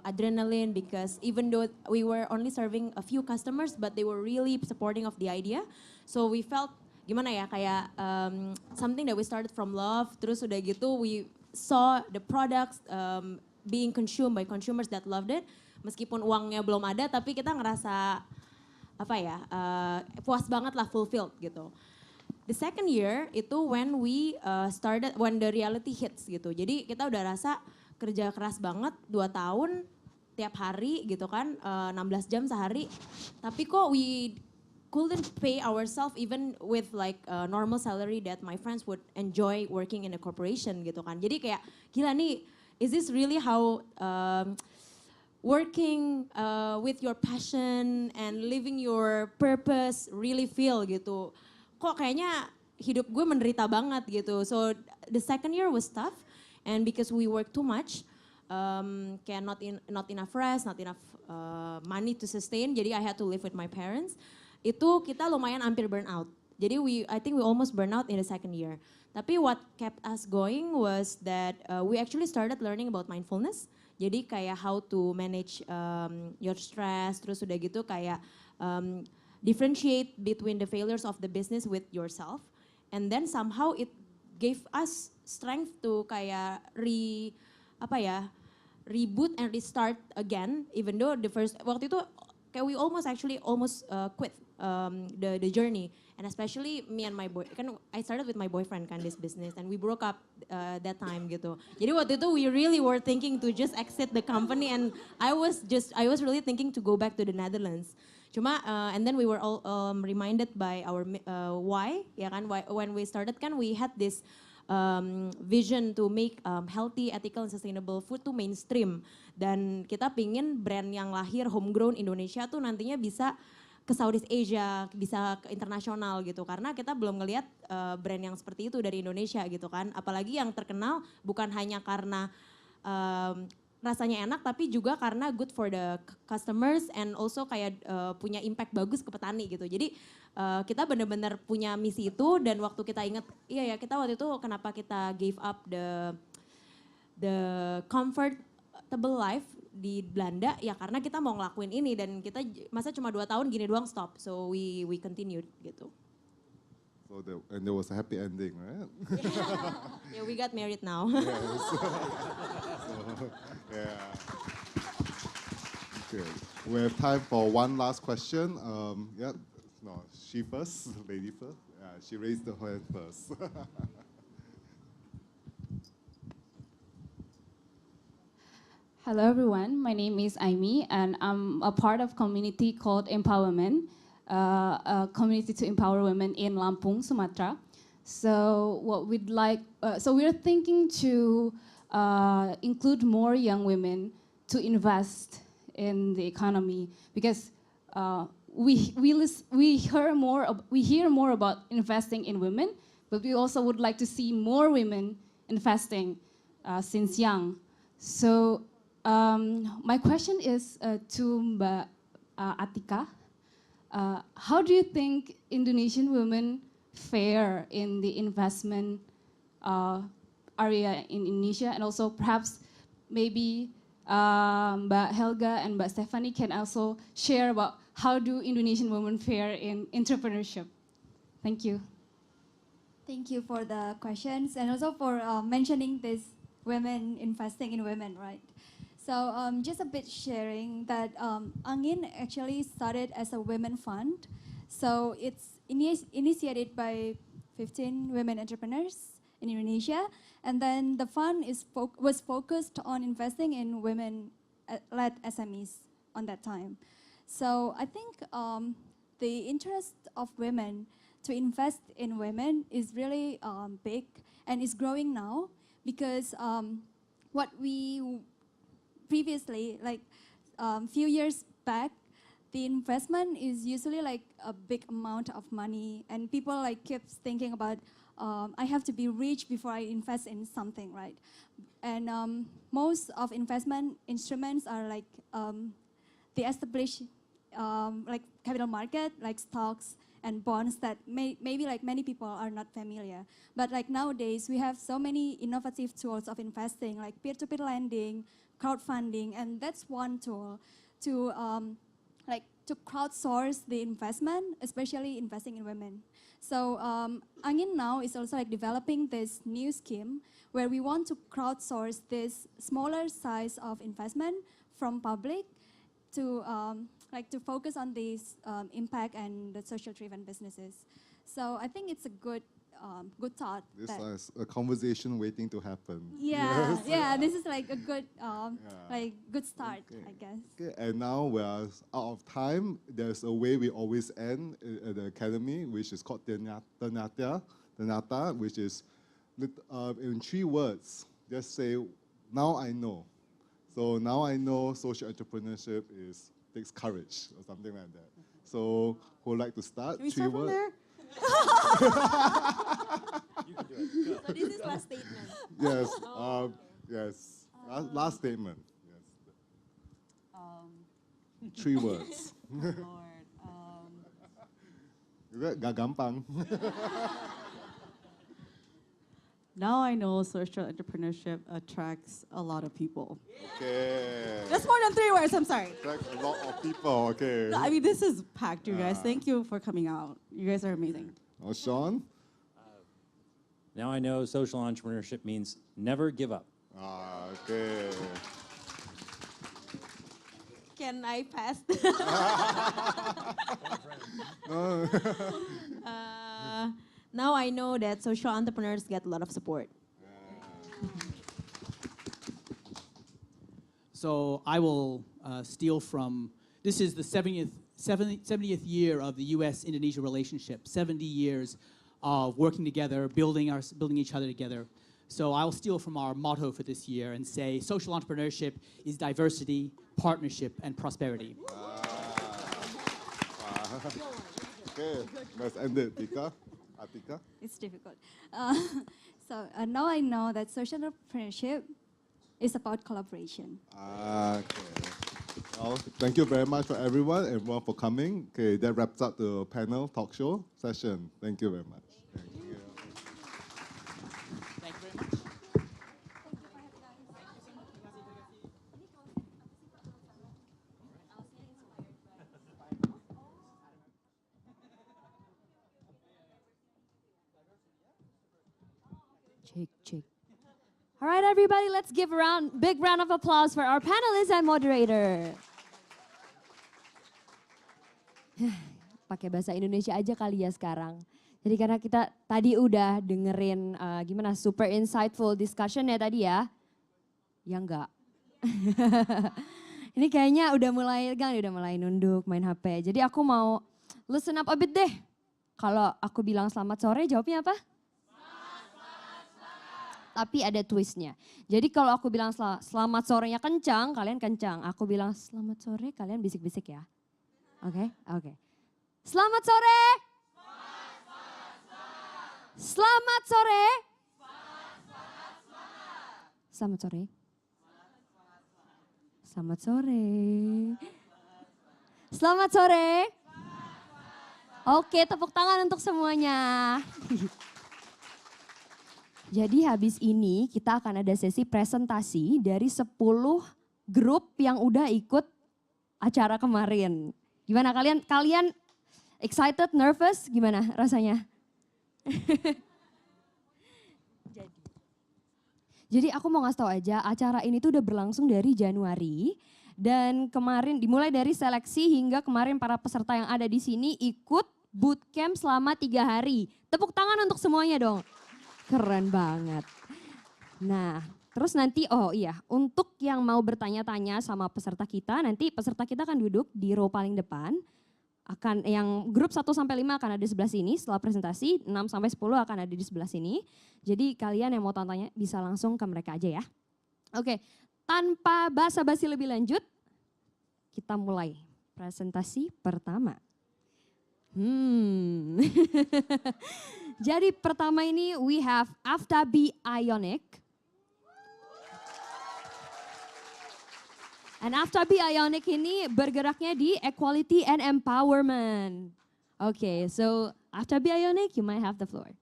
adrenaline, because even though we were only serving a few customers, but they were really supporting of the idea. So we felt gimana ya, kayak something that we started from love, terus udah gitu we saw the products being consumed by consumers that loved it. meskipun uangnya belum ada, tapi kita ngerasa puas banget lah, fulfilled gitu. The second year itu when we when the reality hits gitu. Jadi kita udah rasa kerja keras banget 2 tahun tiap hari gitu kan, 16 jam sehari. Tapi kok we couldn't pay ourselves even with like a normal salary that my friends would enjoy working in a corporation gitu kan. Jadi kayak gila nih, is this really how working with your passion and living your purpose really feel gitu. Kok kayaknya hidup gue menderita banget gitu. So the second year was tough, and because we work too much, kayak not enough rest, not enough money to sustain. Jadi I had to live with my parents. Itu kita lumayan hampir burn out. Jadi I think we almost burn out in the second year. Tapi what kept us going was that we actually started learning about mindfulness. Jadi kayak how to manage your stress, terus udah gitu kayak differentiate between the failures of the business with yourself, and then somehow it gave us strength to kayak reboot and restart again, even though the first waktu itu kayak we almost quit the journey, and especially me and my boy, kan I started with my boyfriend kan this business, and we broke up that time gitu. Jadi waktu itu we really were thinking to just exit the company, and I was really thinking to go back to the Netherlands. Cuma and then we were all reminded by our why, ya kan, when we started kan we had this vision to make healthy, ethical, and sustainable food to mainstream. Dan kita pingin brand yang lahir homegrown Indonesia tuh nantinya bisa ke Southeast Asia, bisa ke internasional gitu. Karena kita belum ngelihat brand yang seperti itu dari Indonesia gitu kan. Apalagi yang terkenal bukan hanya karena rasanya enak, tapi juga karena good for the customers and also kayak punya impact bagus ke petani gitu. Jadi kita benar-benar punya misi itu, dan waktu kita ingat, kita waktu itu kenapa kita gave up the comfortable life di Belanda, ya karena kita mau ngelakuin ini, dan kita masa cuma 2 tahun gini doang stop, so we continued gitu. So and there was a happy ending, right? Yeah, we got married now. Okay. We have time for one last question. She first, lady first. Yeah, she raised her hand first. Hello everyone, my name is Aimee, and I'm a part of community called Empowerment, a community to empower women in Lampung, Sumatra. So what we'd like, so we're thinking to include more young women to invest in the economy, because we hear more about investing in women, but we also would like to see more women investing since young. So my question is to Mbak Atika. How do you think Indonesian women fare in the investment area in Indonesia, and also perhaps maybe Mbak Helga and Mbak Stephanie can also share about how do Indonesian women fare in entrepreneurship? Thank you. Thank you for the questions, and also for mentioning this women investing in women, right? So just a bit sharing that ANGIN actually started as a women fund. So it's initiated by 15 women entrepreneurs in Indonesia, and then the fund was focused on investing in women-led SMEs on that time. So I think the interest of women to invest in women is really big and is growing now, because what we previously, like few years back, the investment is usually like a big amount of money, and people like keep thinking about I have to be rich before I invest in something, right? And most of investment instruments are like the established like capital market, like stocks and bonds that maybe like many people are not familiar. But like nowadays, we have so many innovative tools of investing, like peer-to-peer lending, crowdfunding, and that's one tool to to crowdsource the investment, especially investing in women. So ANGIN now is also like developing this new scheme where we want to crowdsource this smaller size of investment from public to focus on these impact and the social-driven businesses. So I think it's a good thought. This is a conversation waiting to happen. Yeah, Yes. yeah. This is like a good, good start, Okay. I guess. Okay, and now we are out of time. There's a way we always end at the Academy, which is called Tenata, which is in 3 words. Just say, now I know. So now I know social entrepreneurship takes courage or something like that. So who would like to start? Can we 3 start from words. there? So this is last statement. Yes. Yes. Last statement. Yes. 3 words. Lord. Gak gampang. Now I know social entrepreneurship attracts a lot of people. Okay. That's more than 3 words, I'm sorry. Attracts a lot of people. Okay. No, I mean, this is packed, you guys. Thank you for coming out. You guys are amazing. Oh, Sean. Now I know social entrepreneurship means never give up. Okay. Can I pass? No. Now I know that social entrepreneurs get a lot of support. So I will steal from, this is the 70th year of the US-Indonesia relationship, 70 years of working together, building each other together. So I'll steal from our motto for this year and say social entrepreneurship is diversity, partnership, and prosperity. Okay, let's end it. Atika? It's difficult. So now I know that social entrepreneurship is about collaboration. Okay. Well, thank you very much for everyone for coming. Okay, that wraps up the panel talk show session. Thank you very much. Thank you. Thank you very much. Check. All right, everybody, let's give a big round of applause for our panelists and moderator. Pakai bahasa Indonesia aja kali ya sekarang. Jadi karena kita tadi udah dengerin gimana super insightful discussion ya tadi ya. Ya enggak. Ini kayaknya udah mulai nunduk main HP. Jadi aku mau listen up a bit deh. Kalau aku bilang selamat sore, jawabnya apa? Tapi ada twistnya. Jadi kalau aku bilang selamat sorenya kencang, kalian kencang. Aku bilang selamat sore, kalian bisik-bisik ya. Oke. Selamat sore. Selamat sore. Selamat sore. Selamat sore. Selamat sore. Oke, tepuk tangan untuk semuanya. Jadi habis ini kita akan ada sesi presentasi dari 10 grup yang udah ikut acara kemarin. Gimana kalian excited, nervous? Gimana rasanya? Jadi aku mau ngasih tahu aja, acara ini tuh udah berlangsung dari Januari dan kemarin dimulai dari seleksi hingga kemarin para peserta yang ada di sini ikut bootcamp selama 3 hari. Tepuk tangan untuk semuanya dong. Keren banget. Nah, terus nanti untuk yang mau bertanya-tanya sama peserta kita, nanti peserta kita akan duduk di row paling depan. Yang grup 1 sampai 5 akan ada di sebelah sini setelah presentasi, 6 sampai 10 akan ada di sebelah sini. Jadi kalian yang mau tanya bisa langsung ke mereka aja ya. Oke, tanpa basa-basi lebih lanjut, kita mulai presentasi pertama. Jadi pertama ini we have Aftabi Ionic. And Aftabi Ionic ini bergeraknya di equality and empowerment. Okay, so Aftabi Ionic, you might have the floor.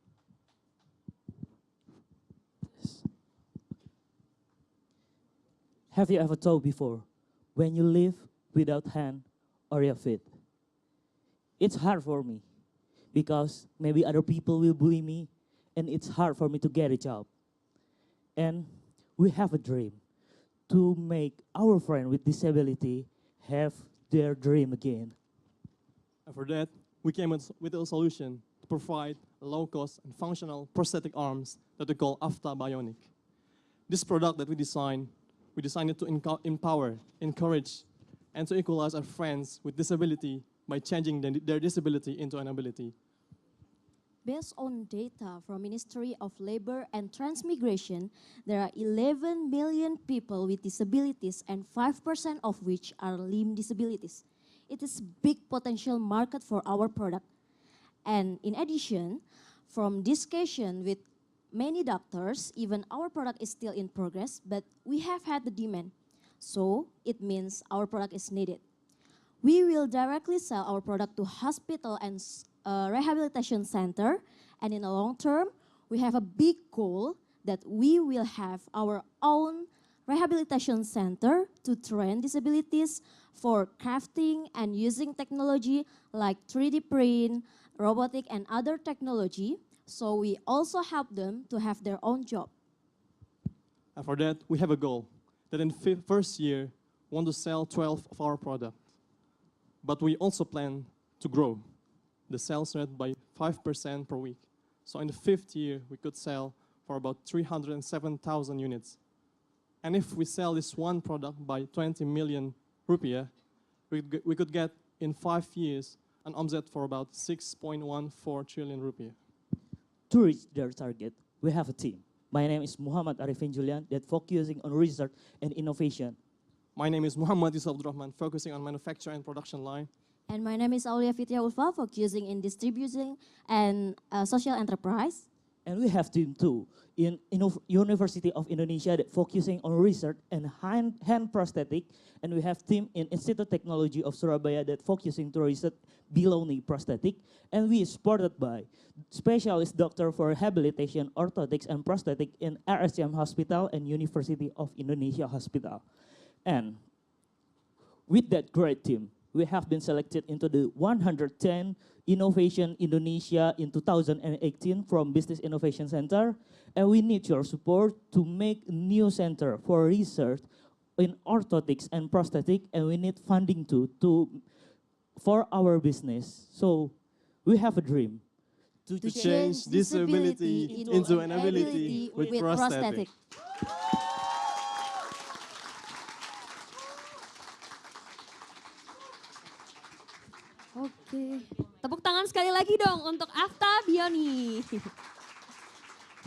Have you ever thought before, when you live without hand or your feet? It's hard for me, because maybe other people will bully me, and it's hard for me to get a job. And we have a dream to make our friend with disability have their dream again. And for that, we came with a solution to provide low-cost and functional prosthetic arms that we call Afta Bionic. This product that we designed it to empower, encourage, and to equalize our friends with disability by changing their disability into an ability. Based on data from Ministry of Labor and Transmigration, there are 11 million people with disabilities and 5% of which are limb disabilities. It is a big potential market for our product. And in addition, from discussion with many doctors, even our product is still in progress, but we have had the demand. So it means our product is needed. We will directly sell our product to hospital and rehabilitation center. And in the long term, we have a big goal that we will have our own rehabilitation center to train disabilities for crafting and using technology like 3D print, robotic and other technology. So we also help them to have their own job. And for that, we have a goal that in the first year, we want to sell 12 of our product. But we also plan to grow the sales rate by 5% per week. So in the 5th year, we could sell for about 307,000 units. And if we sell this one product by 20 million rupiah, we could get in 5 years an offset for about 6.14 trillion rupiah. To reach their target, we have a team. My name is Muhammad Arifin Julian that focusing on research and innovation. My name is Muhammad Yusuf Abdurrahman, focusing on manufacture and production line. And my name is Aulia Fitria Ulfa, focusing in distributing and social enterprise. And we have team too in University of Indonesia that focusing on research and hand prosthetic. And we have team in Institute Technology of Surabaya that focusing to research below knee prosthetic. And we supported by specialist doctor for rehabilitation, orthotics and prosthetic in RSCM Hospital and University of Indonesia Hospital. And with that great team, we have been selected into the 110 Innovation Indonesia in 2018 from Business Innovation Center. And we need your support to make a new center for research in orthotics and prosthetic. And we need funding too for our business. So we have a dream. To change disability into an ability with prosthetic. Oke, tepuk tangan sekali lagi dong untuk Afta Bionic.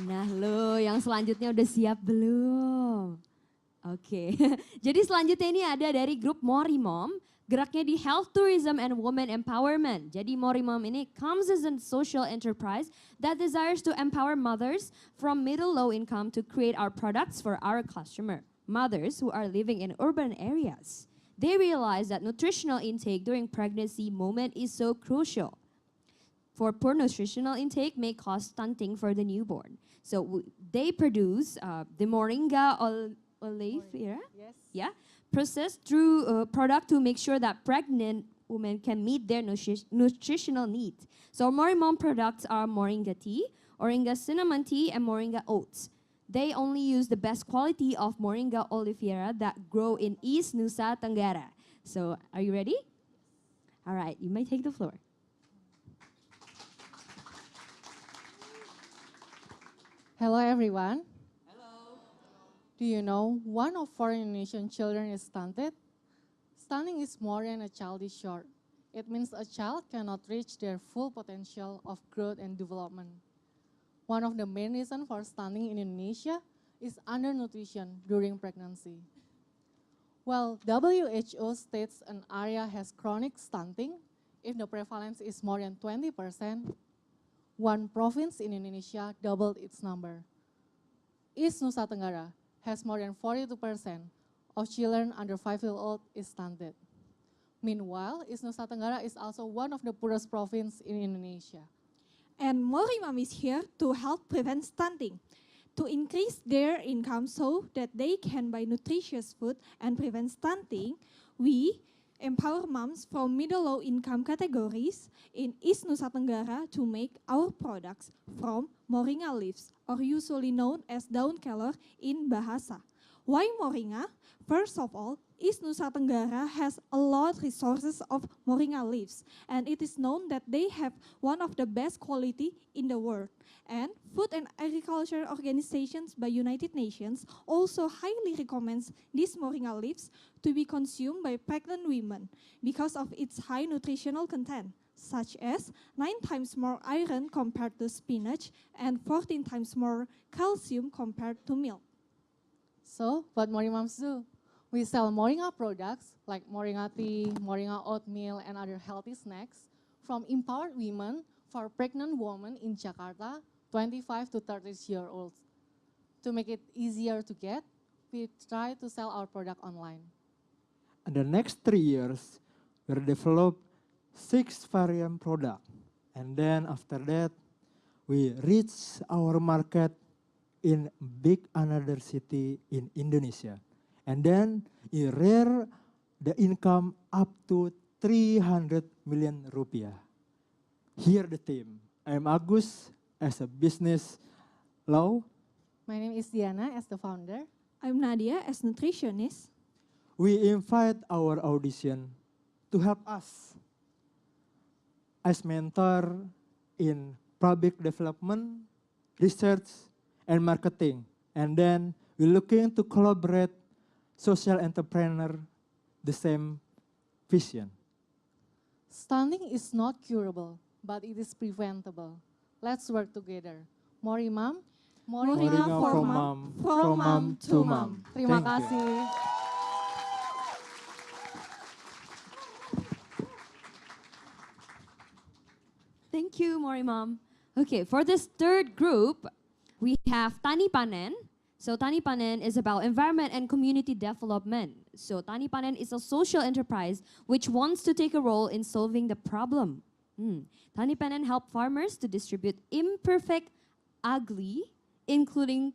Nah lo yang selanjutnya udah siap belum? Oke, jadi selanjutnya ini ada dari grup Morimom, geraknya di Health Tourism and Women Empowerment. Jadi Morimom ini comes as a social enterprise that desires to empower mothers from middle low income to create our products for our customer, mothers who are living in urban areas. They realize that nutritional intake during pregnancy moment is so crucial. For poor nutritional intake may cause stunting for the newborn. So they produce the moringa oleifera, yeah, processed through product to make sure that pregnant women can meet their nutritional needs. So Morimom products are moringa tea, moringa cinnamon tea, and moringa oats. They only use the best quality of moringa oleifera that grow in East Nusa Tenggara. So, are you ready? All right, you may take the floor. Hello, everyone. Hello. Do you know 1 of 4 Indonesian children is stunted? Stunting is more than a child is short. It means a child cannot reach their full potential of growth and development. One of the main reasons for stunting in Indonesia is undernutrition during pregnancy. Well, WHO states an area has chronic stunting if the prevalence is more than 20%. One province in Indonesia doubled its number. East Nusa Tenggara has more than 42% of children under 5-year-old is stunted. Meanwhile, East Nusa Tenggara is also one of the poorest provinces in Indonesia. And Morimom is here to help prevent stunting, to increase their income so that they can buy nutritious food and prevent stunting. We empower moms from middle-low income categories in East Nusa Tenggara to make our products from moringa leaves, or usually known as daun kelor in Bahasa. Why moringa? First of all, East Nusa Tenggara has a lot resources of moringa leaves, and it is known that they have one of the best quality in the world. And Food and Agriculture Organizations by United Nations also highly recommends these moringa leaves to be consumed by pregnant women because of its high nutritional content, such as 9 times more iron compared to spinach and 14 times more calcium compared to milk. So, what Mori Moms do? We sell moringa products like moringa tea, moringa oatmeal, and other healthy snacks from empowered women for pregnant women in Jakarta, 25 to 30-year-olds. To make it easier to get, we try to sell our product online. In the next 3 years, we'll develop 6 variant product. And then after that, we reach our market in big another city in Indonesia. And then in rare the income up to 300 million rupiah. Here the team. I am Agus as a business law. My name is Diana as the founder. I'm Nadia as nutritionist. We invite our audition to help us as mentor in public development, research, and marketing. And then we're looking to collaborate social entrepreneur, the same vision. Stunting is not curable, but it is preventable. Let's work together. Mori Mom, Moringa for mom, from mom to mom. Terima Thank you. kasih. Thank you, Mori Mom. Okay, for this third group, we have Tani Panen. So Tani Panen is about environment and community development. So Tani Panen is a social enterprise which wants to take a role in solving the problem. Tani Panen help farmers to distribute imperfect, ugly, including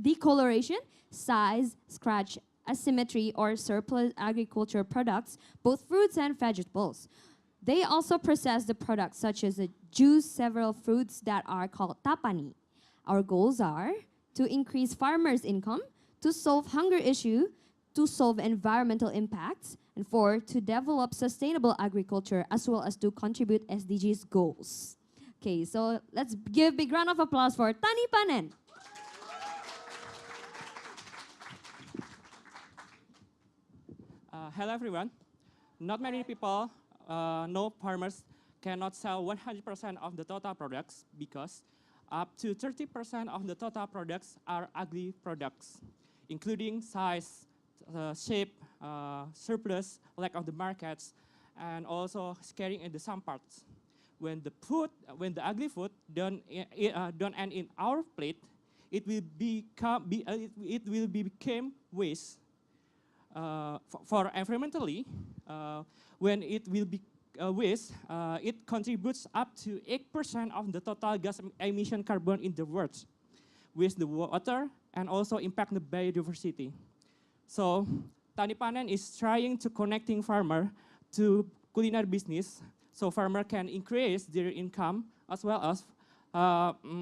decoloration, size, scratch, asymmetry, or surplus agriculture products, both fruits and vegetables. They also process the products such as the juice several fruits that are called tapani. Our goals are to increase farmers' income, to solve hunger issue, to solve environmental impacts, and 4, to develop sustainable agriculture as well as to contribute SDGs goals. Okay, so let's give a big round of applause for Tani Panen. Hello everyone. Not many people know farmers cannot sell 100% of the total products because up to 30% of the total products are ugly products, including size, shape, surplus, lack of the markets, and also scaring in the some parts. When the ugly food don't end in our plate, it will become waste. For environmentally, when it will be waste, it contributes up to 8% of the total gas emission carbon in the world, with the water and also impact the biodiversity. So Tani Panen is trying to connecting farmer to culinary business, so farmer can increase their income as well as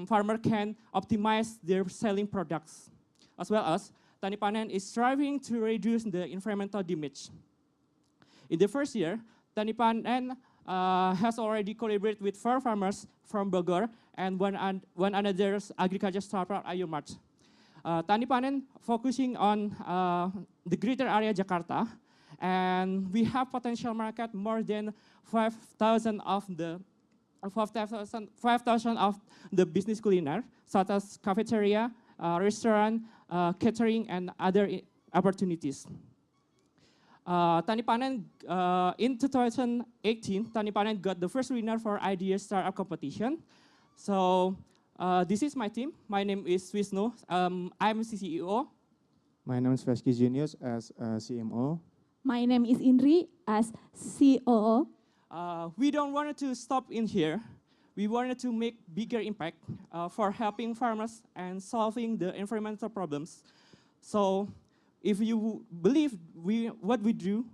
farmer can optimize their selling products, as well as Tani Panen is striving to reduce the environmental damage. In the first year, Tani Panen has already collaborated with 4 farmers from Bogor and one another agriculture startup Ayumart. Tani Panen focusing on the greater area Jakarta, and we have potential market more than 5,000 of the business culinary, such as cafeteria, restaurant, catering, and other opportunities. Tani Panen, in 2018, Tani Panen got the first winner for Idea Startup Competition. So this is my team. My name is Wisnu. I'm CEO. My name is Veski Junius as CMO. My name is Indri as COO. We don't want to stop in here. We wanted to make bigger impact for helping farmers and solving the environmental problems. So if you believe what we do,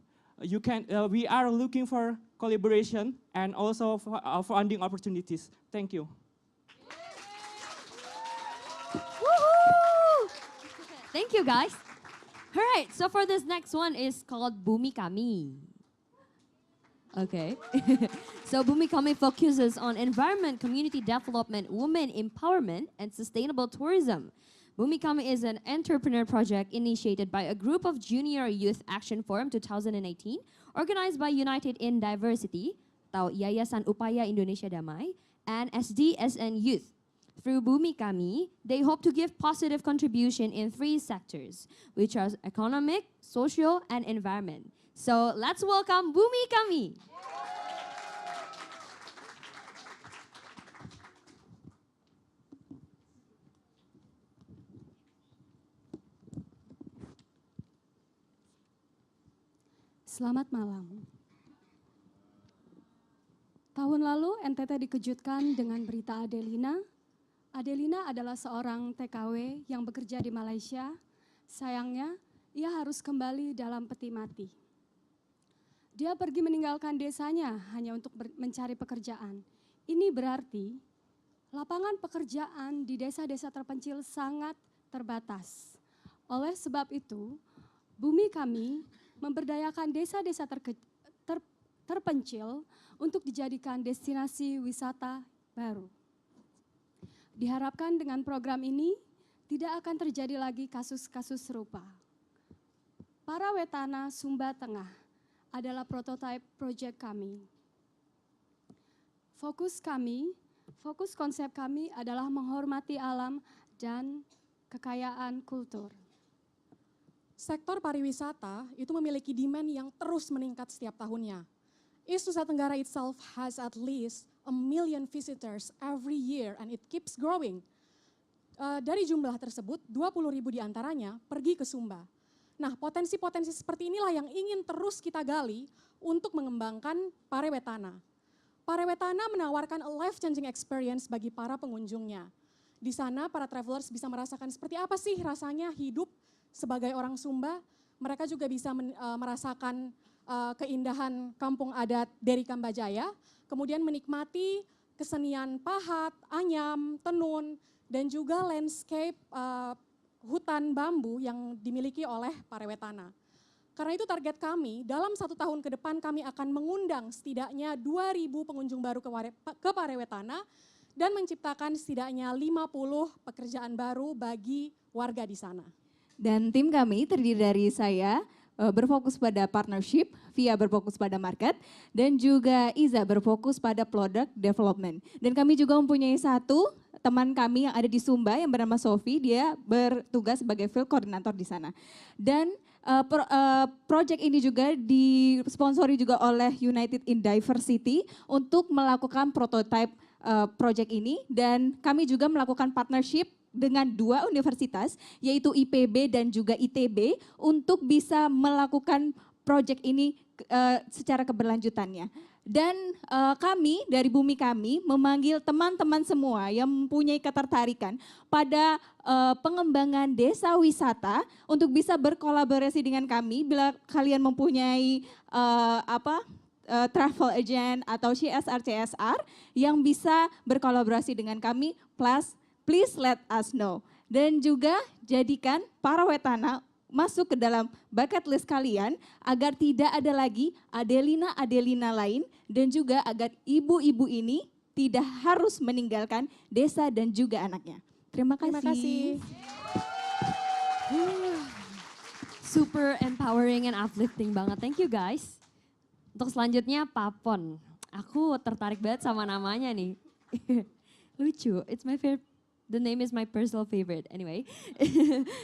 you can. We are looking for collaboration and also for funding opportunities. Thank you. Woohoo! Thank you, guys. All right, so for this next one is called Bumi Kami. Okay. So Bumi Kami focuses on environment, community development, women empowerment, and sustainable tourism. Bumi Kami is an entrepreneur project initiated by a group of Junior Youth Action Forum 2018, organized by United in Diversity, atau Yayasan Upaya Indonesia Damai, and SDSN Youth. Through Bumi Kami, they hope to give positive contribution in 3 sectors, which are economic, social, and environment. So let's welcome Bumi Kami. Selamat malam. Tahun lalu NTT dikejutkan dengan berita Adelina. Adelina adalah seorang TKW yang bekerja di Malaysia. Sayangnya, ia harus kembali dalam peti mati. Dia pergi meninggalkan desanya hanya untuk mencari pekerjaan. Ini berarti lapangan pekerjaan di desa-desa terpencil sangat terbatas. Oleh sebab itu, Bumi Kami memberdayakan desa-desa terpencil untuk dijadikan destinasi wisata baru. Diharapkan dengan program ini tidak akan terjadi lagi kasus-kasus serupa. Parawetana Sumba Tengah adalah prototipe proyek kami. Fokus konsep kami adalah menghormati alam dan kekayaan kultur. Sektor pariwisata itu memiliki demand yang terus meningkat setiap tahunnya. East Nusa Tenggara itself has at least 1 million visitors every year and it keeps growing. Dari jumlah tersebut, 20.000 diantaranya pergi ke Sumba. Nah, potensi-potensi seperti inilah yang ingin terus kita gali untuk mengembangkan pariwetana. Pariwetana menawarkan a life-changing experience bagi para pengunjungnya. Di sana para travelers bisa merasakan seperti apa sih rasanya hidup sebagai orang Sumba. Mereka juga bisa merasakan keindahan kampung adat dari Kambajaya, kemudian menikmati kesenian pahat, anyam, tenun, dan juga landscape hutan bambu yang dimiliki oleh pariwetana. Karena itu target kami, dalam 1 tahun ke depan kami akan mengundang setidaknya 2.000 pengunjung baru ke pariwetana dan menciptakan setidaknya 50 pekerjaan baru bagi warga di sana. Dan tim kami terdiri dari saya, berfokus pada partnership, Via berfokus pada market, dan juga Iza berfokus pada product development. Dan kami juga mempunyai satu teman kami yang ada di Sumba yang bernama Sofi, dia bertugas sebagai field coordinator di sana. Dan project ini juga disponsori juga oleh United in Diversity untuk melakukan prototype project ini, dan kami juga melakukan partnership dengan 2 universitas, yaitu IPB dan juga ITB, untuk bisa melakukan proyek ini secara keberlanjutannya. Dan kami dari Bumi Kami memanggil teman-teman semua yang mempunyai ketertarikan pada pengembangan desa wisata untuk bisa berkolaborasi dengan kami. Bila kalian mempunyai travel agent atau CSR yang bisa berkolaborasi dengan kami, please let us know. Dan juga jadikan Parawetana masuk ke dalam bucket list kalian agar tidak ada lagi Adelina lain, dan juga agar ibu-ibu ini tidak harus meninggalkan desa dan juga anaknya. Terima kasih. Terima kasih. Super empowering and uplifting banget. Thank you guys. Untuk selanjutnya Papon. Aku tertarik banget sama namanya nih. Lucu. It's my favorite. The name is my personal favorite. Anyway,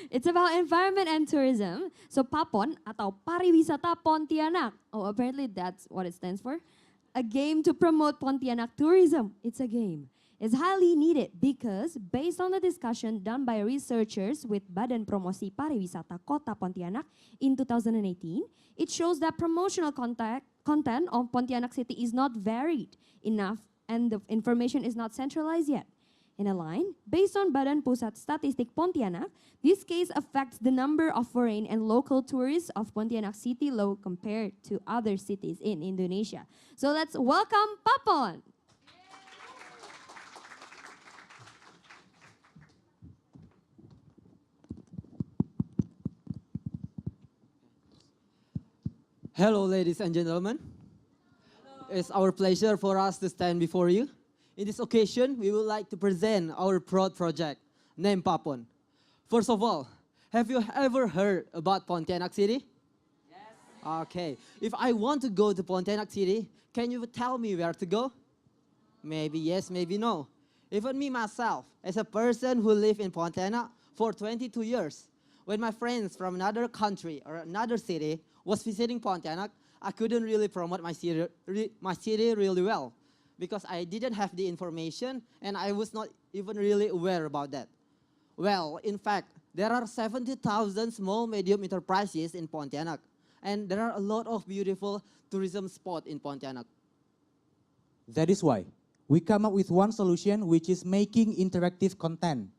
it's about environment and tourism. So Papon atau Pariwisata Pontianak. Oh, apparently that's what it stands for. A game to promote Pontianak tourism. It's a game. It's highly needed because based on the discussion done by researchers with Badan Promosi Pariwisata Kota Pontianak in 2018, it shows that promotional content of Pontianak city is not varied enough and the information is not centralized yet. In a line, based on Badan Pusat Statistik Pontianak, this case affects the number of foreign and local tourists of Pontianak city low compared to other cities in Indonesia. So let's welcome Papon. Hello, ladies and gentlemen. It's our pleasure for us to stand before you. In this occasion, we would like to present our proud project, named Papon. First of all, have you ever heard about Pontianak City? Yes. Okay. If I want to go to Pontianak City, can you tell me where to go? Maybe yes, maybe no. Even me myself, as a person who lived in Pontianak for 22 years, when my friends from another country or another city was visiting Pontianak, I couldn't really promote my city really well because I didn't have the information and I was not even really aware about that. Well, in fact, there are 70,000 small medium enterprises in Pontianak, and there are a lot of beautiful tourism spots in Pontianak. That is why we come up with one solution, which is making interactive content,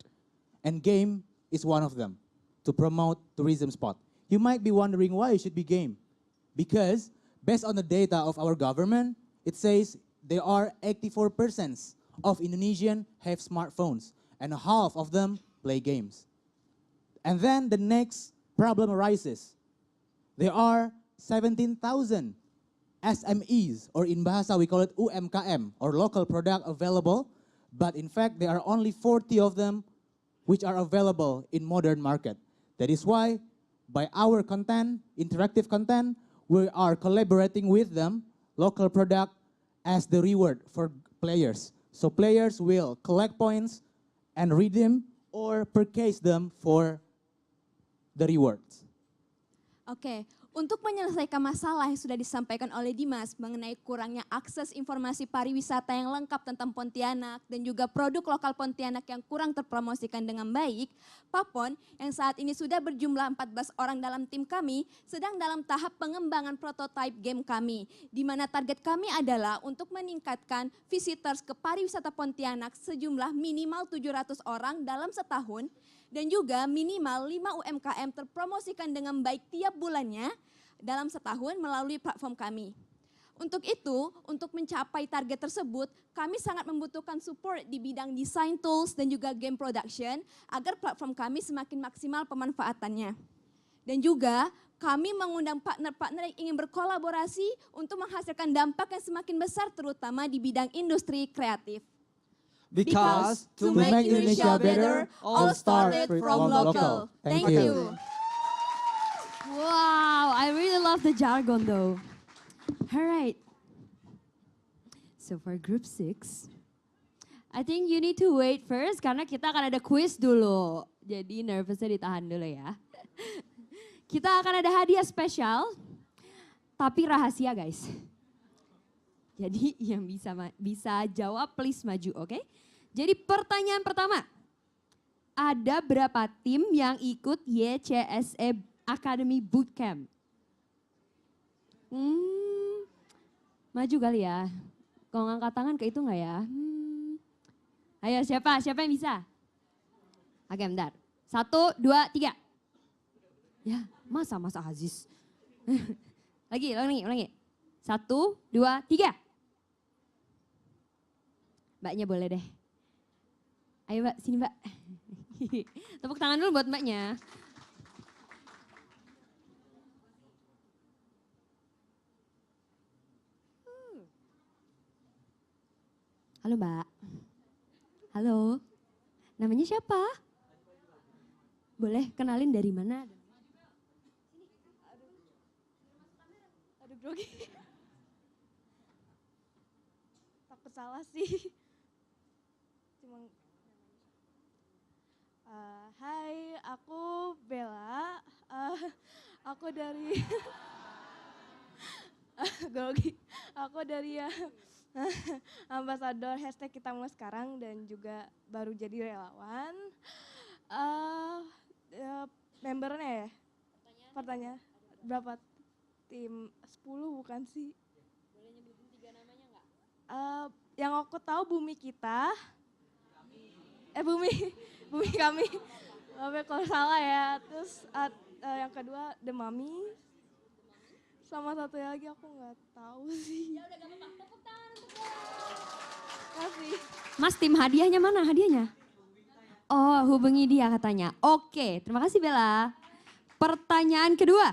and game is one of them to promote tourism spot. You might be wondering why it should be game. Because based on the data of our government, it says there are 84% of Indonesians have smartphones and half of them play games. And then the next problem arises. There are 17,000 SMEs, or in Bahasa we call it UMKM, or local product available, but in fact there are only 40 of them which are available in modern market. That is why by our content, interactive content, we are collaborating with them, local product, as the reward for players. So players will collect points and redeem or purchase them for the rewards. Oke, untuk menyelesaikan masalah yang sudah disampaikan oleh Dimas mengenai kurangnya akses informasi pariwisata yang lengkap tentang Pontianak dan juga produk lokal Pontianak yang kurang terpromosikan dengan baik, Papon yang saat ini sudah berjumlah 14 orang dalam tim kami sedang dalam tahap pengembangan prototipe game kami, di mana target kami adalah untuk meningkatkan visitors ke pariwisata Pontianak sejumlah minimal 700 orang dalam setahun, dan juga minimal 5 UMKM terpromosikan dengan baik tiap bulannya dalam setahun melalui platform kami. Untuk itu, untuk mencapai target tersebut, kami sangat membutuhkan support di bidang design tools dan juga game production agar platform kami semakin maksimal pemanfaatannya. Dan juga kami mengundang partner-partner yang ingin berkolaborasi untuk menghasilkan dampak yang semakin besar terutama di bidang industri kreatif. Because to make Indonesia better, all started from local. Thank you. Wow, I really love the jargon though. All right. So for group 6, I think you need to wait first karena kita akan ada quiz dulu. Jadi nervousnya ditahan dulu ya. Kita akan ada hadiah spesial, tapi rahasia guys. Jadi yang bisa jawab please maju, oke? Jadi pertanyaan pertama, ada berapa tim yang ikut YSEALI Akademi Bootcamp? Maju kali ya. Kalau ngangkat tangan ke itu nggak ya? Ayo siapa yang bisa? Oke bentar. 1, 2, 3. Ya masa Aziz. Lagi. 1, 2, 3. Mbaknya boleh deh. Ayo Mbak, sini Mbak. Tepuk tangan dulu buat Mbaknya. Halo Mbak. Halo. Namanya siapa? Boleh kenalin dari mana? Aduh grogi. Takut salah sih. Hai, aku Bella. Aku dari Aku dari ambasador hashtag Kita Mulai Sekarang dan juga baru jadi relawan. Membernya ya? Pertanyaan berapa? Tim 10 bukan sih? Boleh nyebutin 3 namanya nggak? Yang aku tahu Bumi Kita. Bumi kami. Kalau salah ya. Terus yang kedua The Mami. Sama satu lagi aku nggak tahu sih. Ya udah gak apa-apa. Tepuk tangan untuk kasih. Mas, tim hadiahnya mana hadiahnya? Oh, hubungi dia katanya. Oke, terima kasih Bella. Pertanyaan kedua.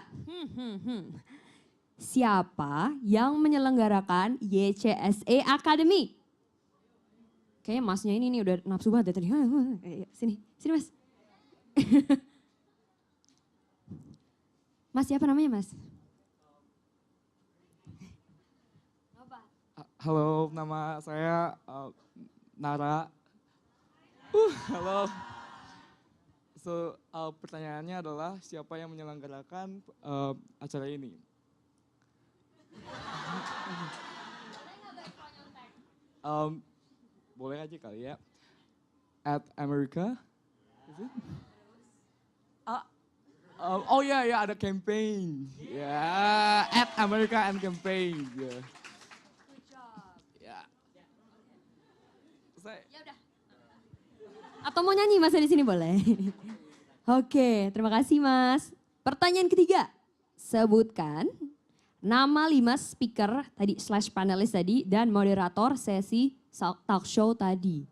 Siapa yang menyelenggarakan YCSE Akademi? Kayaknya masnya ini nih udah nafsu banget dari tadi. Sini mas. Mas siapa namanya mas? Halo, nama saya Nara. Halo. So, pertanyaannya adalah siapa yang menyelenggarakan acara ini? Boleh aja kali ya. At America. Is it? Oh ya, ada campaign. Ya, at America and campaign. Yeah. Atau mau nyanyi mas di sini boleh? Oke, terima kasih mas. Pertanyaan ketiga, sebutkan nama 5 speaker tadi / panelis tadi dan moderator sesi talk show tadi.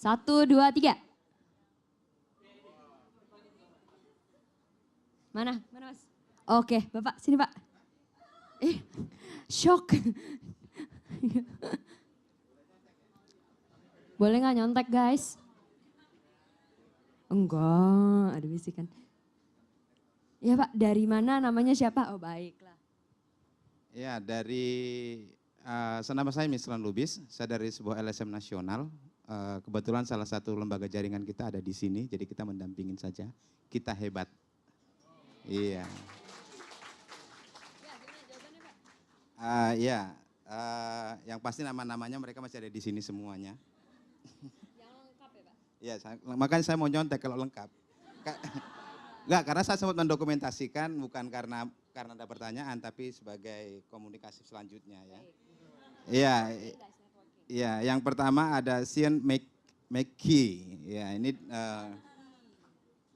1, 2, 3. Mana mas? Oke, bapak sini pak. Shock. Boleh nggak nyontek guys? Enggak, ada bisikan. Ya Pak, dari mana, namanya siapa? Oh baiklah. Ya, nama saya Misran Lubis, saya dari sebuah LSM nasional. Kebetulan salah satu lembaga jaringan kita ada di sini, jadi kita mendampingin saja. Kita hebat. Iya. Yang pasti nama-namanya mereka masih ada di sini semuanya. Yang lengkap ya Pak? Iya, makanya saya mau nyontek kalau lengkap. Enggak, karena saya sempat mendokumentasikan bukan karena ada pertanyaan, tapi sebagai komunikasi selanjutnya ya. Iya, iya. Yang pertama ada Sean McKee, ya ini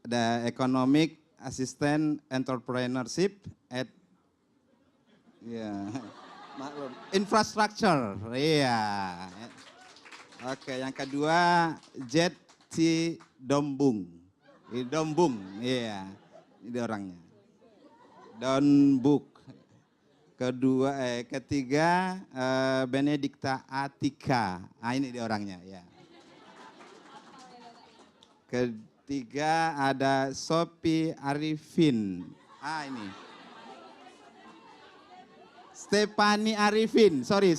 ada Economic Assistant Entrepreneurship at Infrastructure, iya. Oke, yang kedua Jed T Dombung, iya, ini orangnya. Donbuk. Ketiga Benedikta Atika, ini dia orangnya, ya. Ketiga ada Sophie Arifin, ini. Stefani Arifin, sorry.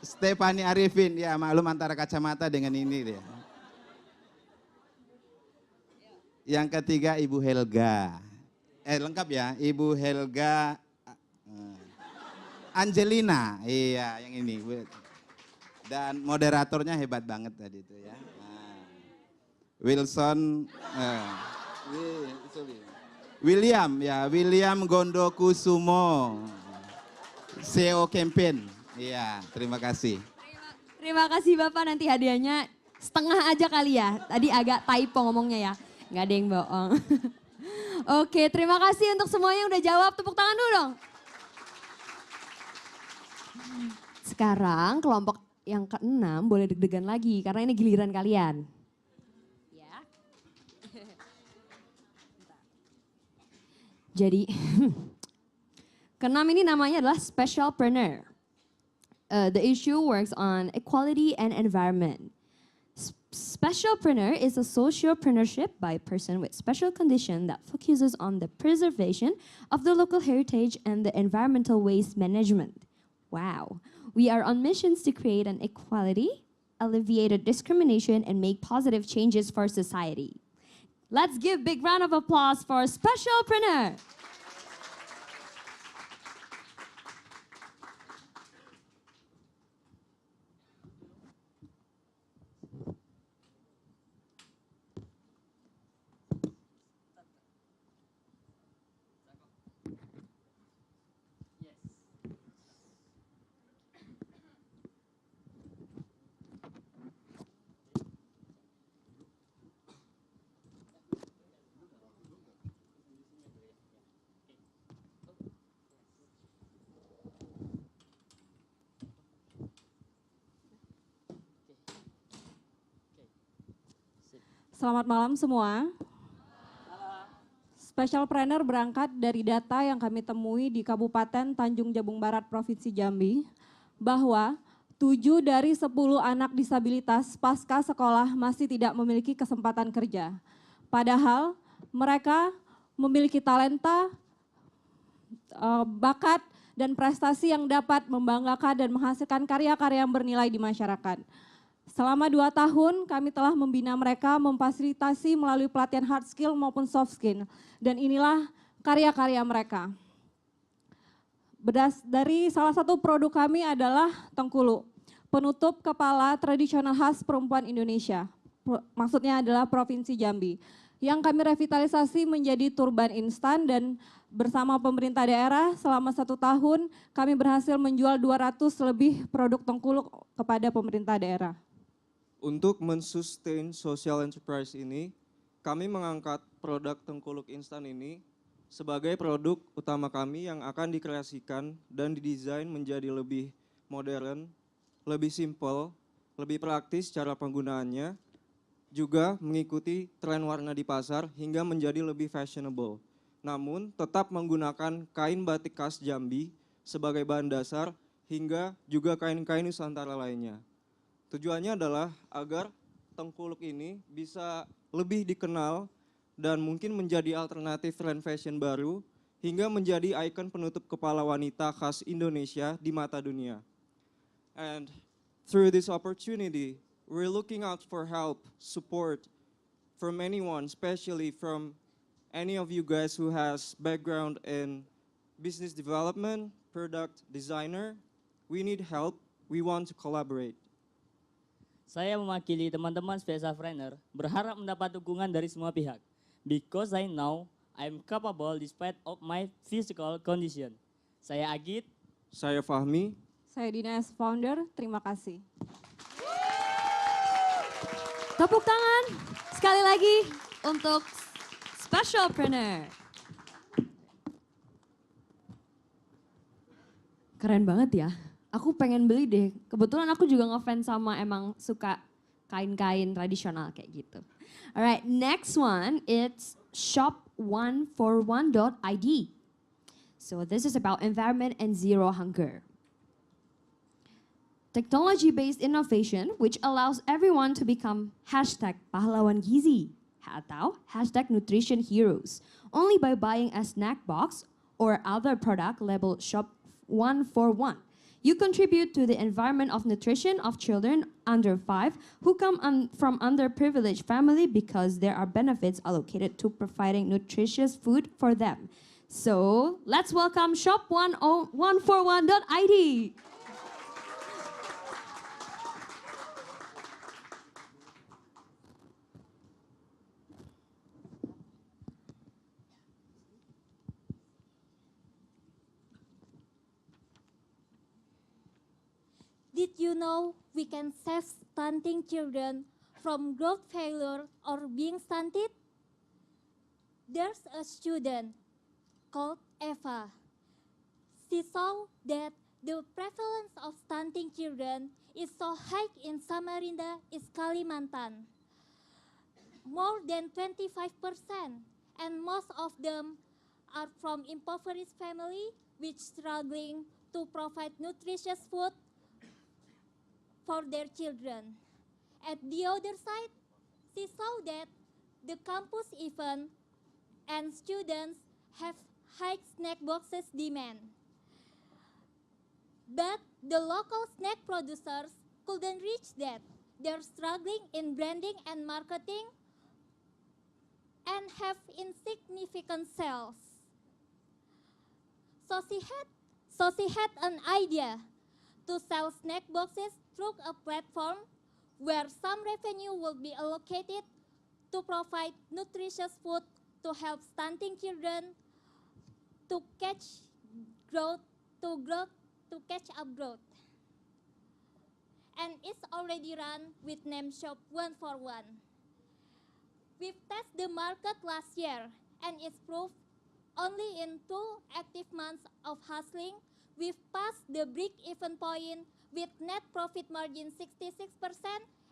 Stefani Arifin, ya maklum antara kacamata dengan ini dia. Yang ketiga Ibu Helga, lengkap ya, Ibu Helga Angelina, iya yang ini. Dan moderatornya hebat banget tadi itu ya. William Gondokusumo, CEO campaign. Iya, terima kasih. Terima kasih Bapak, nanti hadiahnya setengah aja kali ya. Tadi agak typo ngomongnya ya, nggak ada yang bohong. Oke, terima kasih untuk semuanya yang udah jawab, tepuk tangan dulu dong. Sekarang kelompok yang ke-6 boleh deg-degan lagi karena ini giliran kalian. Ya. Jadi, ke-6 ini namanya adalah specialpreneur. The issue works on equality and environment. Specialpreneur is a sociopreneurship by a person with special condition that focuses on the preservation of the local heritage and the environmental waste management. Wow. We are on missions to create an equality, alleviate discrimination, and make positive changes for society. Let's give big round of applause for Specialpreneur. Selamat malam semua. Specialpreneur berangkat dari data yang kami temui di Kabupaten Tanjung Jabung Barat, Provinsi Jambi, bahwa 7 dari 10 anak disabilitas pasca sekolah masih tidak memiliki kesempatan kerja. Padahal mereka memiliki talenta, bakat, dan prestasi yang dapat membanggakan dan menghasilkan karya-karya yang bernilai di masyarakat. Selama 2 tahun kami telah membina mereka, memfasilitasi melalui pelatihan hard skill maupun soft skill. Dan inilah karya-karya mereka. Dari salah satu produk kami adalah tengkuluk, penutup kepala tradisional khas perempuan Indonesia. Maksudnya adalah Provinsi Jambi. Yang kami revitalisasi menjadi turban instan dan bersama pemerintah daerah selama 1 tahun kami berhasil menjual 200 lebih produk tengkuluk kepada pemerintah daerah. Untuk mensustain social enterprise ini, kami mengangkat produk tengkuluk instan ini sebagai produk utama kami yang akan dikreasikan dan didesain menjadi lebih modern, lebih simple, lebih praktis cara penggunaannya, juga mengikuti tren warna di pasar hingga menjadi lebih fashionable. Namun tetap menggunakan kain batik khas Jambi sebagai bahan dasar hingga juga kain-kain Nusantara lainnya. Tujuannya adalah agar tengkuluk ini bisa lebih dikenal dan mungkin menjadi alternatif tren fashion baru hingga menjadi ikon penutup kepala wanita khas Indonesia di mata dunia. And through this opportunity, we're looking out for help, support from anyone, especially from any of you guys who has background in business development, product designer. We need help, we want to collaborate. Saya mewakili teman-teman Specialpreneur berharap mendapat dukungan dari semua pihak. Because I know I'm capable despite of my physical condition. Saya Agit. Saya Fahmi. Saya Dina, founder. Terima kasih. Tepuk tangan sekali lagi untuk Specialpreneur. Keren banget ya. Aku pengen beli deh. Kebetulan aku juga ngefans sama emang suka kain-kain tradisional kayak gitu. Alright, next one it's shop141.id. So this is about environment and zero hunger. Technology-based innovation which allows everyone to become #pahlawan gizi atau #nutrition heroes only by buying a snack box or other product labeled shop 141. You contribute to the environment of nutrition of children under 5 who come from underprivileged family because there are benefits allocated to providing nutritious food for them. So let's welcome shop141.id. Did you know we can save stunting children from growth failure or being stunted? There's a student called Eva. She saw that the prevalence of stunting children is so high in Samarinda, Kalimantan. More than 25%, and most of them are from impoverished family which struggling to provide nutritious food for their children. At the other side, she saw that the campus event and students have high snack boxes demand. But the local snack producers couldn't reach that. They're struggling in branding and marketing and have insignificant sales. So she had an idea to sell snack boxes through a platform where some revenue will be allocated to provide nutritious food to help stunting children to catch up growth. And it's already run with name Shop 141. We've tested the market last year and it's proved only in 2 active months of hustling, we've passed the break-even point with net profit margin 66%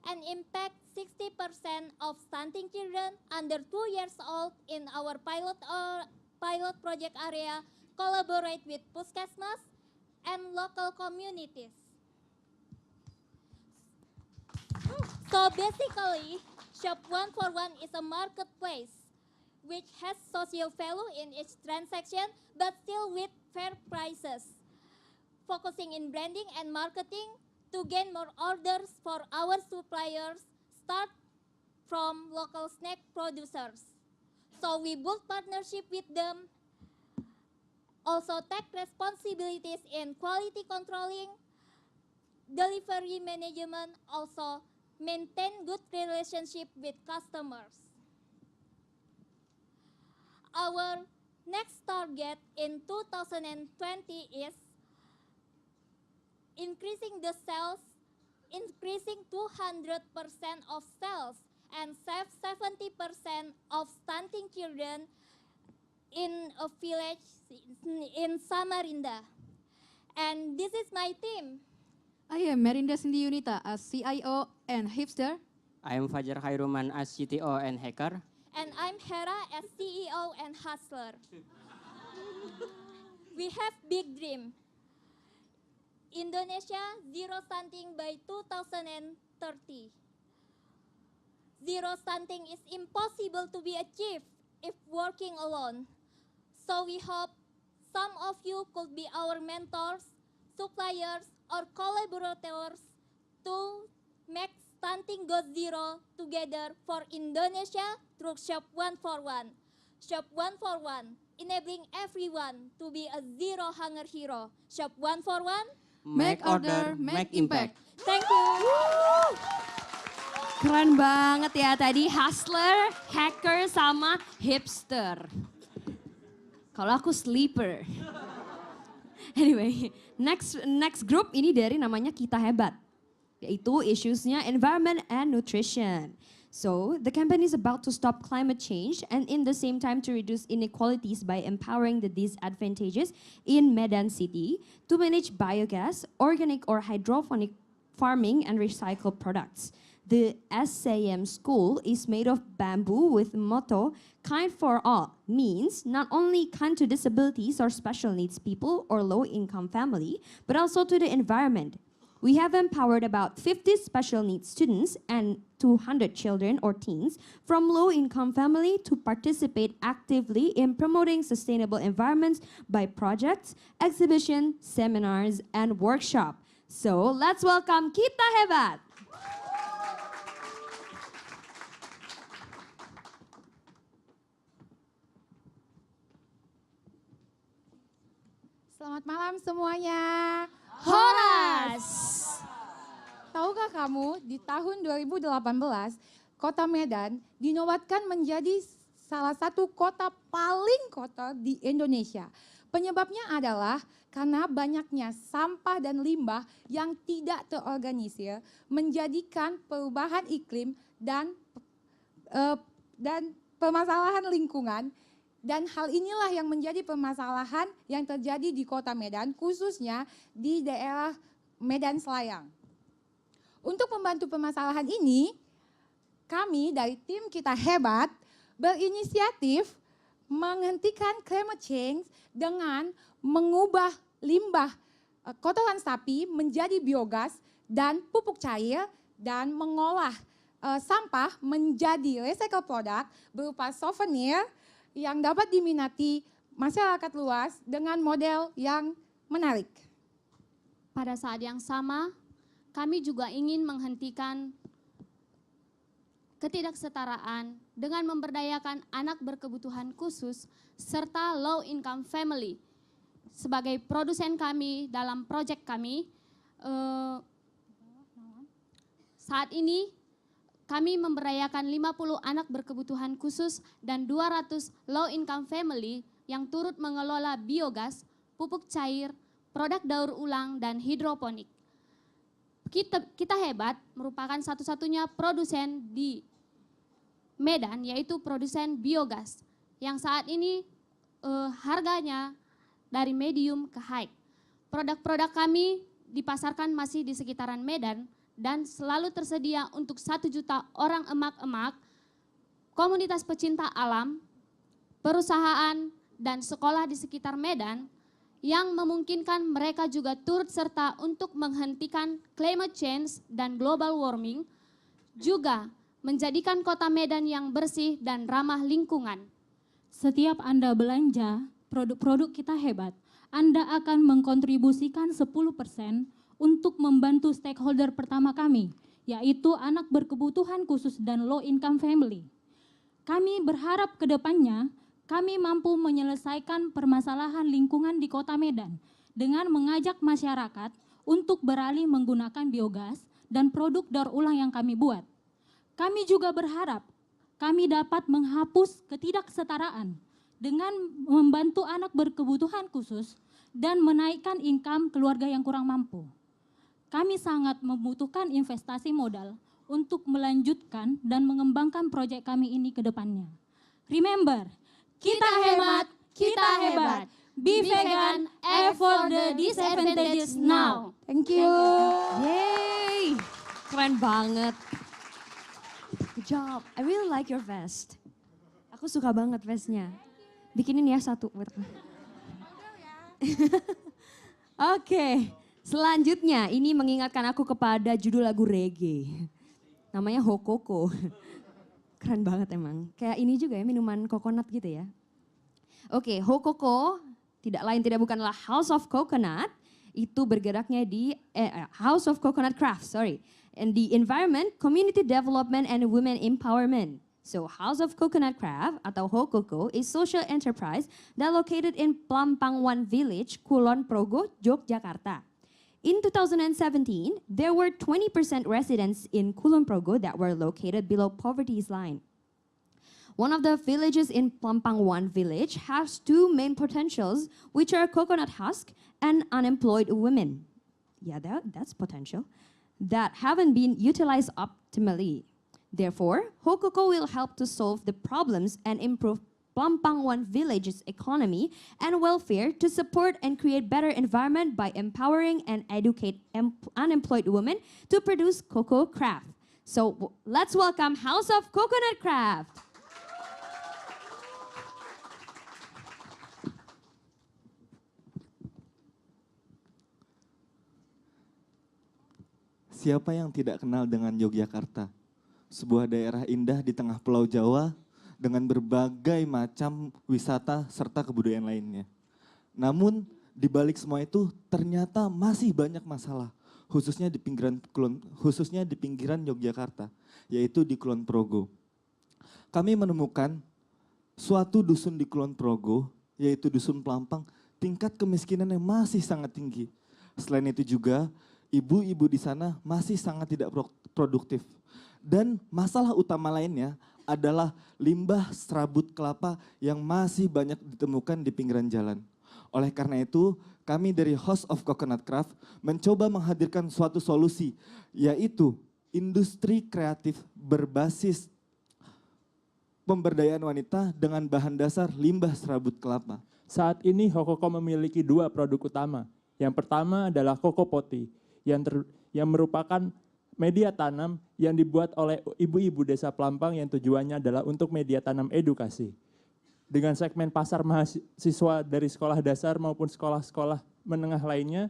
and impact 60% of stunting children under 2 years old in our pilot project area, collaborate with puskesmas and local communities. So basically, Shop 141 is a marketplace which has social value in each transaction but still with fair prices, focusing in branding and marketing to gain more orders for our suppliers, start from local snack producers. So we build partnership with them, also take responsibilities in quality controlling, delivery management, also maintain good relationship with customers. Our next target in 2020 is increasing the sales, increasing 200% of sales and save 70% of stunting children in a village in Samarinda. And this is my team. I am Merinda Cindy Unita as CIO and hipster. I am Fajar Khairuman as CTO and hacker. And I'm Hera as CEO and hustler. We have big dream. Indonesia zero stunting by 2030. Zero stunting is impossible to be achieved if working alone. So we hope some of you could be our mentors, suppliers, or collaborators to make stunting go zero together for Indonesia through Shop 141. Shop 141, enabling everyone to be a zero hunger hero. Shop 141, make order, make impact. Thank you. Keren banget ya tadi, hustler, hacker, sama hipster. Kalau aku sleeper. Anyway, next group ini dari namanya Kita Hebat, yaitu issues-nya environment and nutrition. So, the campaign is about to stop climate change and in the same time to reduce inequalities by empowering the disadvantages in Medan City to manage biogas, organic or hydroponic farming and recycled products. The SAM school is made of bamboo with motto, kind for all, means not only kind to disabilities or special needs people or low-income family, but also to the environment. We have empowered about 50 special needs students and 200 children or teens from low-income family to participate actively in promoting sustainable environments by projects, exhibition, seminars, and workshop. So let's welcome Kita Hebat. Selamat malam semuanya. Horas. Tahukah kamu di tahun 2018 Kota Medan dinobatkan menjadi salah satu kota paling kotor di Indonesia. Penyebabnya adalah karena banyaknya sampah dan limbah yang tidak terorganisir menjadikan perubahan iklim dan permasalahan lingkungan. Dan hal inilah yang menjadi permasalahan yang terjadi di Kota Medan, khususnya di daerah Medan Selayang. Untuk membantu permasalahan ini, kami dari tim Kita Hebat berinisiatif menghentikan climate change dengan mengubah limbah kotoran sapi menjadi biogas dan pupuk cair dan mengolah sampah menjadi recycle product berupa souvenir yang dapat diminati masyarakat luas dengan model yang menarik. Pada saat yang sama, kami juga ingin menghentikan ketidaksetaraan dengan memberdayakan anak berkebutuhan khusus serta low income family. Sebagai produsen kami dalam proyek kami, saat ini kami memberdayakan 50 anak berkebutuhan khusus dan 200 low income family yang turut mengelola biogas, pupuk cair, produk daur ulang, dan hidroponik. Kita Hebat merupakan satu-satunya produsen di Medan, yaitu produsen biogas, yang saat ini harganya dari medium ke high. Produk-produk kami dipasarkan masih di sekitaran Medan dan selalu tersedia untuk 1 juta orang emak-emak, komunitas pecinta alam, perusahaan, dan sekolah di sekitar Medan yang memungkinkan mereka juga turut serta untuk menghentikan climate change dan global warming, juga menjadikan kota Medan yang bersih dan ramah lingkungan. Setiap Anda belanja, produk-produk kita hebat. Anda akan mengkontribusikan 10% untuk membantu stakeholder pertama kami, yaitu anak berkebutuhan khusus dan low income family. Kami berharap ke depannya, kami mampu menyelesaikan permasalahan lingkungan di Kota Medan dengan mengajak masyarakat untuk beralih menggunakan biogas dan produk daur ulang yang kami buat. Kami juga berharap kami dapat menghapus ketidaksetaraan dengan membantu anak berkebutuhan khusus dan menaikkan income keluarga yang kurang mampu. Kami sangat membutuhkan investasi modal untuk melanjutkan dan mengembangkan proyek kami ini ke depannya. Remember, kita hemat, kita hebat. Be vegan, act for the disadvantages now. Thank you. Yay! Keren banget. Good job. I really like your vest. Aku suka banget vestnya. Bikinin ya 1 buat aku. Oke, selanjutnya ini mengingatkan aku kepada judul lagu reggae. Namanya Hokoko. Keren banget emang. Kayak ini juga ya, minuman coconut gitu ya. Oke, Hokoko tidak lain tidak bukanlah House of Coconut. Itu bergeraknya di House of Coconut Craft, and the environment, community development, and women empowerment. So House of Coconut Craft atau Hokoko is social enterprise that located in Plampangwan Village, Kulon Progo, Yogyakarta. In 2017, there were 20% residents in Kulon Progo that were located below poverty line. One of the villages in Plampangwan Village has 2 main potentials, which are coconut husk and unemployed women. Yeah, that's potential. That haven't been utilized optimally. Therefore, Hokoko will help to solve the problems and improve Plampangwan Village's economy and welfare to support and create better environment by empowering and educate unemployed women to produce cocoa craft. So let's welcome House of Coconut Craft. Siapa yang tidak kenal dengan Yogyakarta? Sebuah daerah indah di tengah Pulau Jawa dengan berbagai macam wisata serta kebudayaan lainnya. Namun di balik semua itu ternyata masih banyak masalah, khususnya di pinggiran Yogyakarta, yaitu di Kulon Progo. Kami menemukan suatu dusun di Kulon Progo, yaitu Dusun Plampang, tingkat kemiskinan yang masih sangat tinggi. Selain itu juga ibu-ibu di sana masih sangat tidak produktif. Dan masalah utama lainnya adalah limbah serabut kelapa yang masih banyak ditemukan di pinggiran jalan. Oleh karena itu, kami dari House of Coconut Craft mencoba menghadirkan suatu solusi, yaitu industri kreatif berbasis pemberdayaan wanita dengan bahan dasar limbah serabut kelapa. Saat ini Hokoko memiliki 2 produk utama. Yang pertama adalah Koko Poti, yang merupakan media tanam yang dibuat oleh ibu-ibu desa Plampang yang tujuannya adalah untuk media tanam edukasi. Dengan segmen pasar mahasiswa dari sekolah dasar maupun sekolah-sekolah menengah lainnya,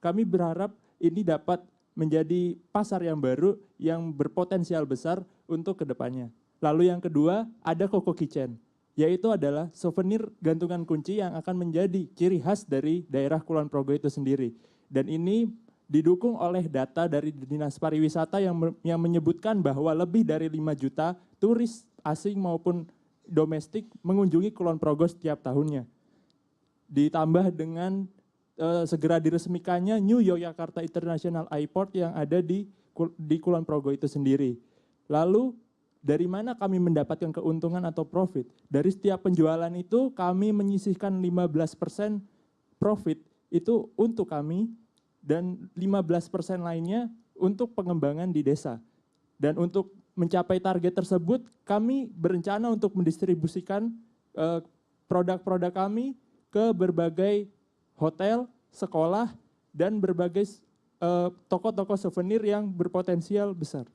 kami berharap ini dapat menjadi pasar yang baru yang berpotensial besar untuk kedepannya. Lalu yang kedua ada Koko Kitchen, yaitu adalah souvenir gantungan kunci yang akan menjadi ciri khas dari daerah Kulon Progo itu sendiri. Dan ini didukung oleh data dari Dinas Pariwisata yang menyebutkan bahwa lebih dari 5 juta turis asing maupun domestik mengunjungi Kulon Progo setiap tahunnya. Ditambah dengan segera diresmikannya New Yogyakarta International Airport yang ada di Kulon Progo itu sendiri. Lalu dari mana kami mendapatkan keuntungan atau profit? Dari setiap penjualan itu kami menyisihkan 15% profit itu untuk kami, dan 15% lainnya untuk pengembangan di desa. Dan untuk mencapai target tersebut, kami berencana untuk mendistribusikan produk-produk kami ke berbagai hotel, sekolah, dan berbagai toko-toko souvenir yang berpotensial besar.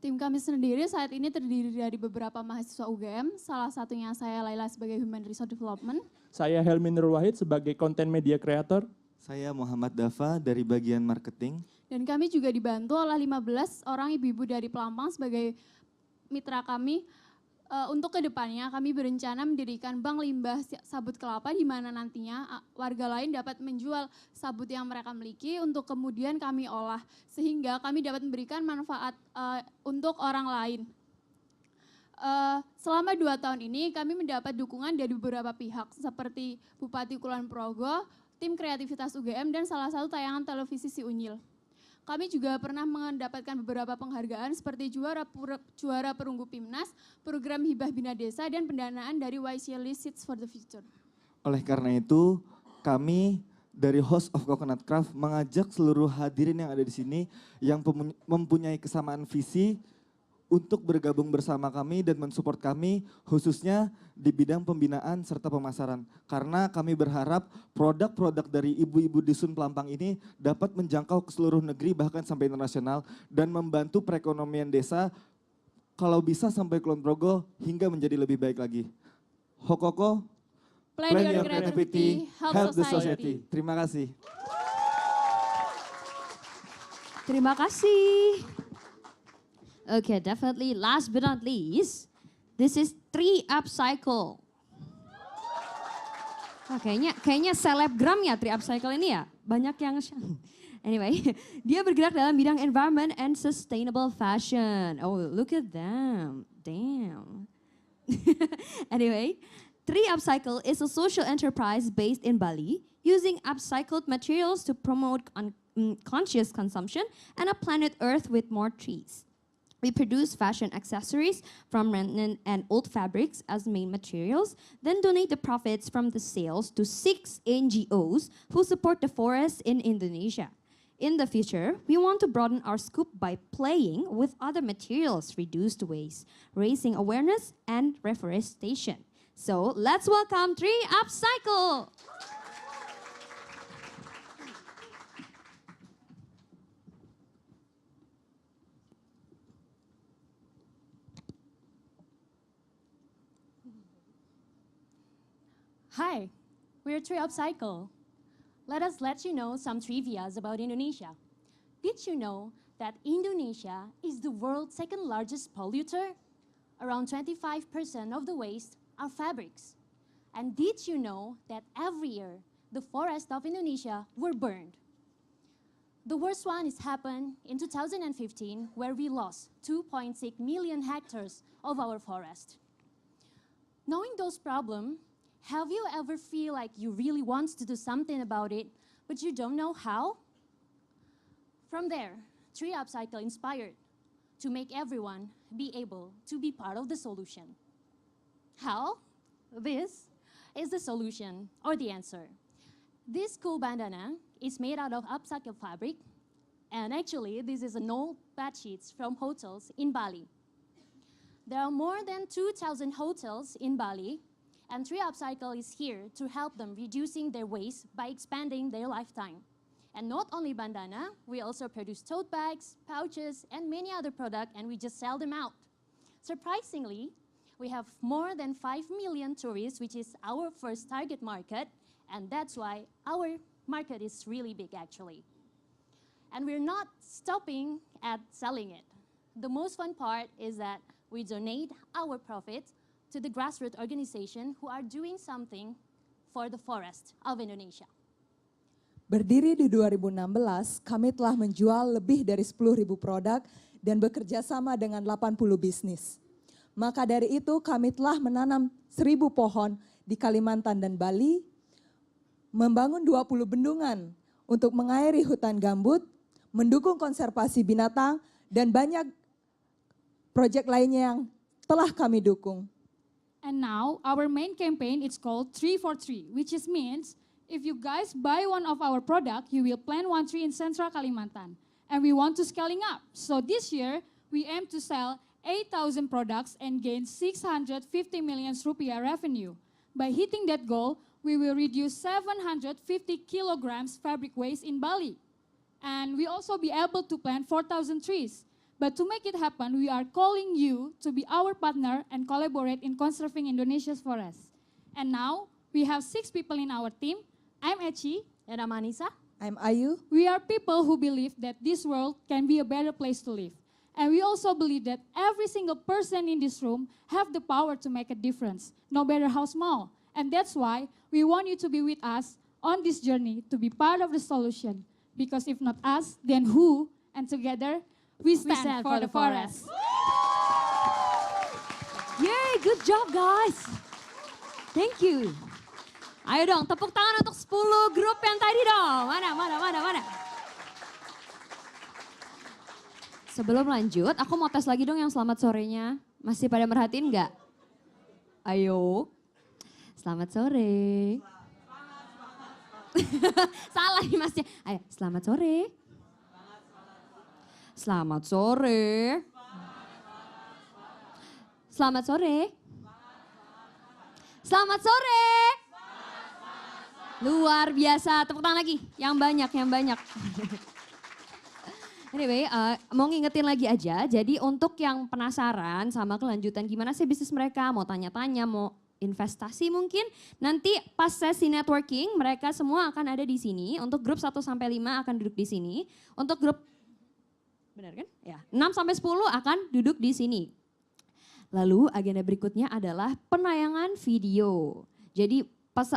Tim kami sendiri saat ini terdiri dari beberapa mahasiswa UGM, salah satunya saya Laila sebagai Human Resource Development. Saya Helmi Nurul Wahid sebagai Content Media Creator. Saya Muhammad Dafa dari bagian marketing. Dan kami juga dibantu oleh 15 orang ibu-ibu dari Pelampang sebagai mitra kami. Untuk kedepannya kami berencana mendirikan bank limbah sabut kelapa di mana nantinya warga lain dapat menjual sabut yang mereka miliki untuk kemudian kami olah sehingga kami dapat memberikan manfaat untuk orang lain. Selama 2 tahun ini kami mendapat dukungan dari beberapa pihak seperti Bupati Kulon Progo, tim kreativitas UGM dan salah satu tayangan televisi Si Unyil. Kami juga pernah mendapatkan beberapa penghargaan seperti juara perunggu Pimnas, program Hibah Bina Desa, dan pendanaan dari YSEALI Seeds for the Future. Oleh karena itu, kami dari Host of Coconut Craft mengajak seluruh hadirin yang ada di sini yang mempunyai kesamaan visi untuk bergabung bersama kami dan mensupport kami khususnya di bidang pembinaan serta pemasaran. Karena kami berharap produk-produk dari ibu-ibu di Sun Pelampang ini dapat menjangkau ke seluruh negeri bahkan sampai internasional dan membantu perekonomian desa kalau bisa sampai Kulon Progo hingga menjadi lebih baik lagi. Hokoko, plan your creativity, help the society. Terima kasih. Terima kasih. Okay, definitely. Last but not least, this is 3 upcycle. Kayaknya selebgram ya 3 upcycle ini ya. Banyak yang anyway, dia bergerak dalam bidang environment and sustainable fashion. Oh, look at them. Damn. Anyway, 3 Upcycle is a social enterprise based in Bali using upcycled materials to promote conscious consumption and a planet Earth with more trees. We produce fashion accessories from remnant and old fabrics as main materials, then donate the profits from the sales to 6 NGOs who support the forests in Indonesia. In the future, we want to broaden our scope by playing with other materials reduced waste, raising awareness and reforestation. So let's welcome 3 Upcycle! Hi, we're 3 Upcycle. Let us let you know some trivias about Indonesia. Did you know that Indonesia is the world's 2nd largest polluter? Around 25% of the waste are fabrics. And did you know that every year the forests of Indonesia were burned? The worst one is happened in 2015 where we lost 2.6 million hectares of our forest. Knowing those problems, have you ever feel like you really want to do something about it, but you don't know how? From there, 3 Upcycle inspired to make everyone be able to be part of the solution. How? This is the solution or the answer. This cool bandana is made out of upcycled fabric, and actually this is an old bed sheets from hotels in Bali. There are more than 2,000 hotels in Bali, and 3 Upcycle is here to help them reducing their waste by expanding their lifetime. And not only bandana, we also produce tote bags, pouches, and many other products, and we just sell them out. Surprisingly, we have more than 5 million tourists, which is our first target market, and that's why our market is really big actually. And we're not stopping at selling it. The most fun part is that we donate our profits to the grassroots organization who are doing something for the forest of Indonesia. Berdiri di 2016, kami telah menjual lebih dari 10.000 produk dan bekerja sama dengan 80 bisnis. Maka dari itu kami telah menanam 1.000 pohon di Kalimantan dan Bali, membangun 20 bendungan untuk mengairi hutan gambut, mendukung konservasi binatang, dan banyak proyek lainnya yang telah kami dukung. And now our main campaign is called 3 for 3, which means if you guys buy one of our product, you will plant 1 tree in Central Kalimantan. And we want to scaling up. So this year, we aim to sell 8,000 products and gain 650 million rupiah revenue. By hitting that goal, we will reduce 750 kilograms fabric waste in Bali. And we also be able to plant 4,000 trees. But to make it happen, we are calling you to be our partner and collaborate in conserving Indonesia's forests. And now, we have 6 people in our team. I'm Echi. And I'm Anissa. I'm Ayu. We are people who believe that this world can be a better place to live. And we also believe that every single person in this room have the power to make a difference, no matter how small. And that's why we want you to be with us on this journey to be part of the solution. Because if not us, then who? And together, we stand for the forest. Yay, good job guys. Thank you. Ayo dong, tepuk tangan untuk 10 grup yang tadi dong. Mana. Sebelum lanjut, aku mau tes lagi dong yang selamat sorenya. Masih pada merhatiin nggak? Ayo. Selamat sore. Salah nih masnya. Ayo, selamat sore. Selamat sore. Selamat sore. Selamat sore. Luar biasa, tepuk tangan lagi. Yang banyak. Anyway, mau ngingetin lagi aja. Jadi untuk yang penasaran sama kelanjutan gimana sih bisnis mereka, mau tanya-tanya, mau investasi mungkin, nanti pas sesi networking mereka semua akan ada di sini. Untuk grup 1-5 akan duduk di sini. Untuk grup, benar kan? Ya, 6-10 akan duduk di sini. Lalu agenda berikutnya adalah penayangan video. Jadi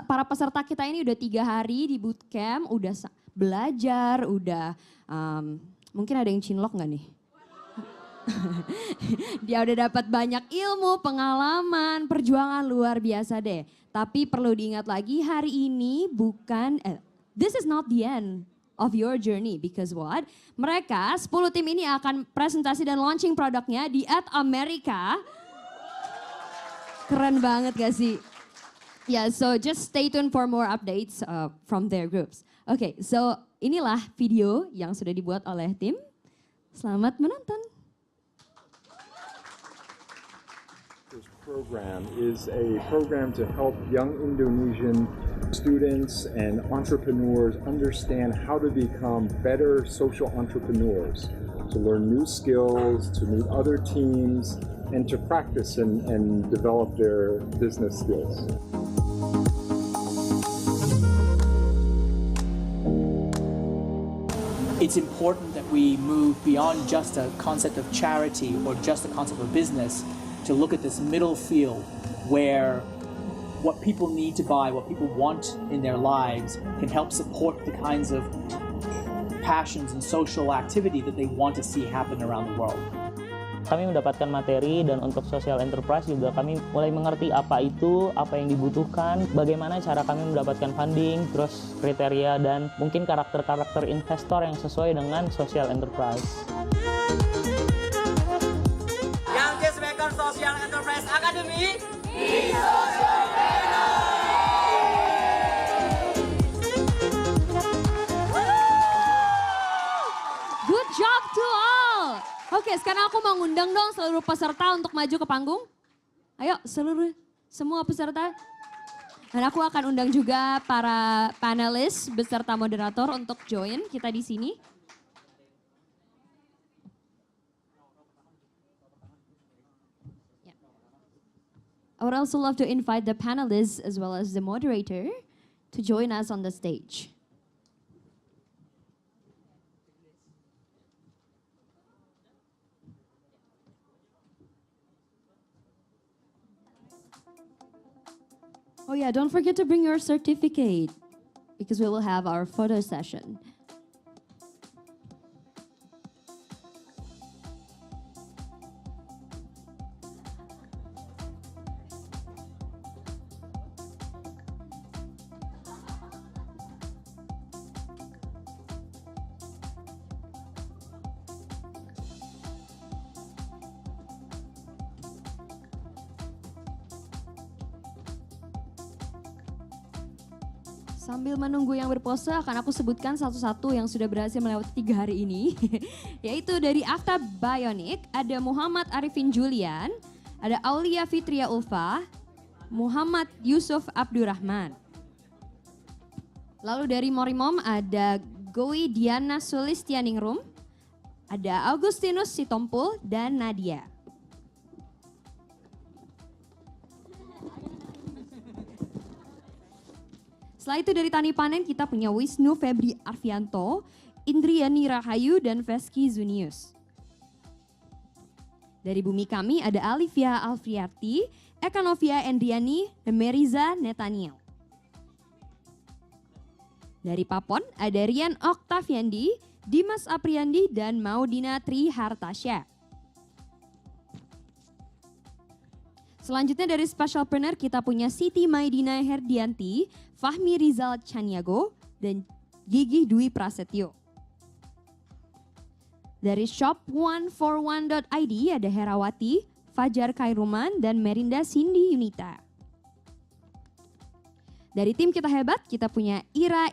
para peserta kita ini udah 3 hari di bootcamp, udah belajar, udah mungkin ada yang cinlok nggak nih? Dia udah dapat banyak ilmu, pengalaman, perjuangan luar biasa deh. Tapi perlu diingat lagi hari ini bukan, this is not the end of your journey. Because what? Mereka 10 tim ini akan presentasi dan launching produknya di Amerika. Keren banget gak sih? Yeah, so just stay tuned for more updates from their groups. Okay, so inilah video yang sudah dibuat oleh tim. Selamat menonton. This program is a program to help young Indonesian students and entrepreneurs understand how to become better social entrepreneurs, to learn new skills, to meet other teams, and to practice and develop their business skills. It's important that we move beyond just a concept of charity or just a concept of business to look at this middle field where what people need to buy, what people want in their lives can help support the kinds of passions and social activity that they want to see happen around the world. Kami mendapatkan materi dan untuk social enterprise juga kami mulai mengerti apa itu, apa yang dibutuhkan, bagaimana cara kami mendapatkan funding, terus kriteria dan mungkin karakter-karakter investor yang sesuai dengan social enterprise. Yang Changemakers Social Enterprise Akademi di Good job to all. Oke, sekarang aku mau ngundang dong seluruh peserta untuk maju ke panggung. Ayo semua peserta. Dan aku akan undang juga para panelis beserta moderator untuk join kita di sini. I would also love to invite the panelists as well as the moderator to join us on the stage. Oh yeah, don't forget to bring your certificate because we will have our photo session. Sambil menunggu yang berpose akan aku sebutkan satu-satu yang sudah berhasil melewati 3 hari ini. Yaitu dari Akta Bionic, ada Muhammad Arifin Julian, ada Aulia Fitria Ulfa, Muhammad Yusuf Abdurrahman. Lalu dari Morimom ada Gowi Diana Sulistianingrum, ada Augustinus Sitompul, dan Nadia. Setelah itu dari Tani Panen kita punya Wisnu Febri Arfianto, Indriani Rahayu, dan Veski Zunius. Dari Bumi Kami ada Alivia Alfriarti, Eka Novia Endriani, dan Meriza Netaniel. Dari Papon ada Rian Oktaviandi, Dimas Apriandi, dan Maudina Trihartasya. Selanjutnya dari Specialpreneur kita punya Siti Maidina Herdianti, Fahmi Rizal Chaniago, dan Gigi Dwi Prasetyo. Dari shop141.id ada Herawati, Fajar Khairuman, dan Merinda Cindy Yunita. Dari tim Kita Hebat kita punya Ira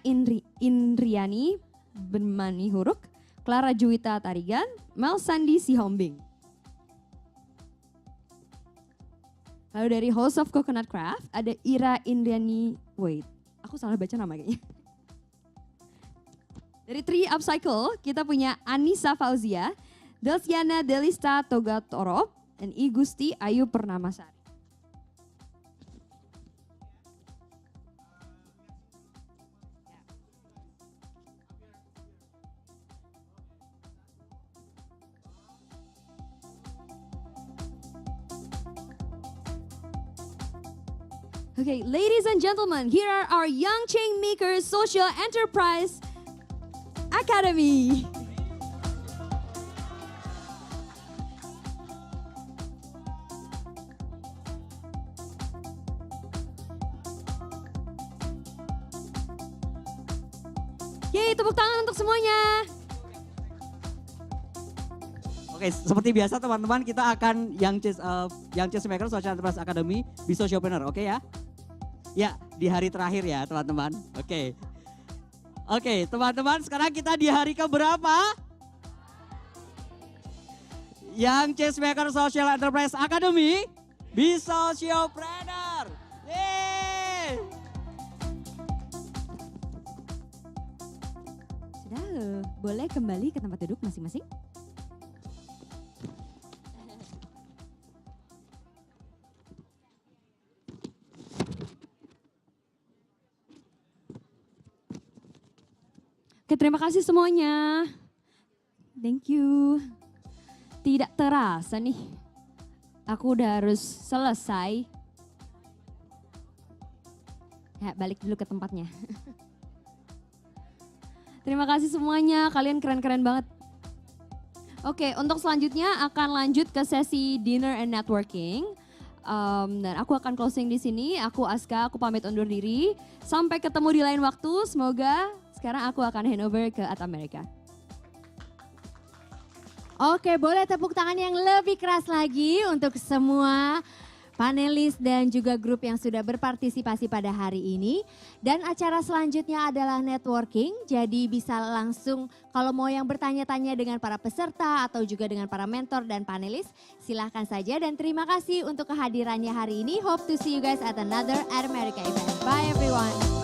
Indriani Bermani Huruk, Clara Juwita Tarigan, Mel Sandi Sihombing. Lalu dari House of Coconut Craft ada Ira Indriani, aku salah baca nama kayaknya. Dari Tri Upcycle kita punya Anissa Fauzia, Delsiana Delista Togatorop, dan I Gusti Ayu Pernamasari. Okay, ladies and gentlemen, here are our Young Changemakers Social Enterprise Academy. Yeay, tepuk tangan untuk semuanya. Oke, seperti biasa teman-teman, kita akan Young Changemakers Social Enterprise Academy Be Socialpreneur, oke ya? Ya, di hari terakhir ya teman-teman. Oke, teman-teman, sekarang kita di hari keberapa? Young Changemakers Social Enterprise Academy Be Socialpreneur. Yeay! Sudah, boleh kembali ke tempat duduk masing-masing? Oke, terima kasih semuanya. Thank you. Tidak terasa nih, aku udah harus selesai. Ya, balik dulu ke tempatnya. Terima kasih semuanya, kalian keren-keren banget. Oke, untuk selanjutnya akan lanjut ke sesi dinner and networking. Dan aku akan closing di sini. Aku Azka, aku pamit undur diri. Sampai ketemu di lain waktu. Semoga sekarang aku akan handover ke Amerika. Oke, boleh tepuk tangan yang lebih keras lagi untuk semua panelis dan juga grup yang sudah berpartisipasi pada hari ini. Dan acara selanjutnya adalah networking, jadi bisa langsung kalau mau yang bertanya-tanya dengan para peserta atau juga dengan para mentor dan panelis, silahkan saja. Dan terima kasih untuk kehadirannya hari ini. Hope to see you guys at another America event. Bye everyone.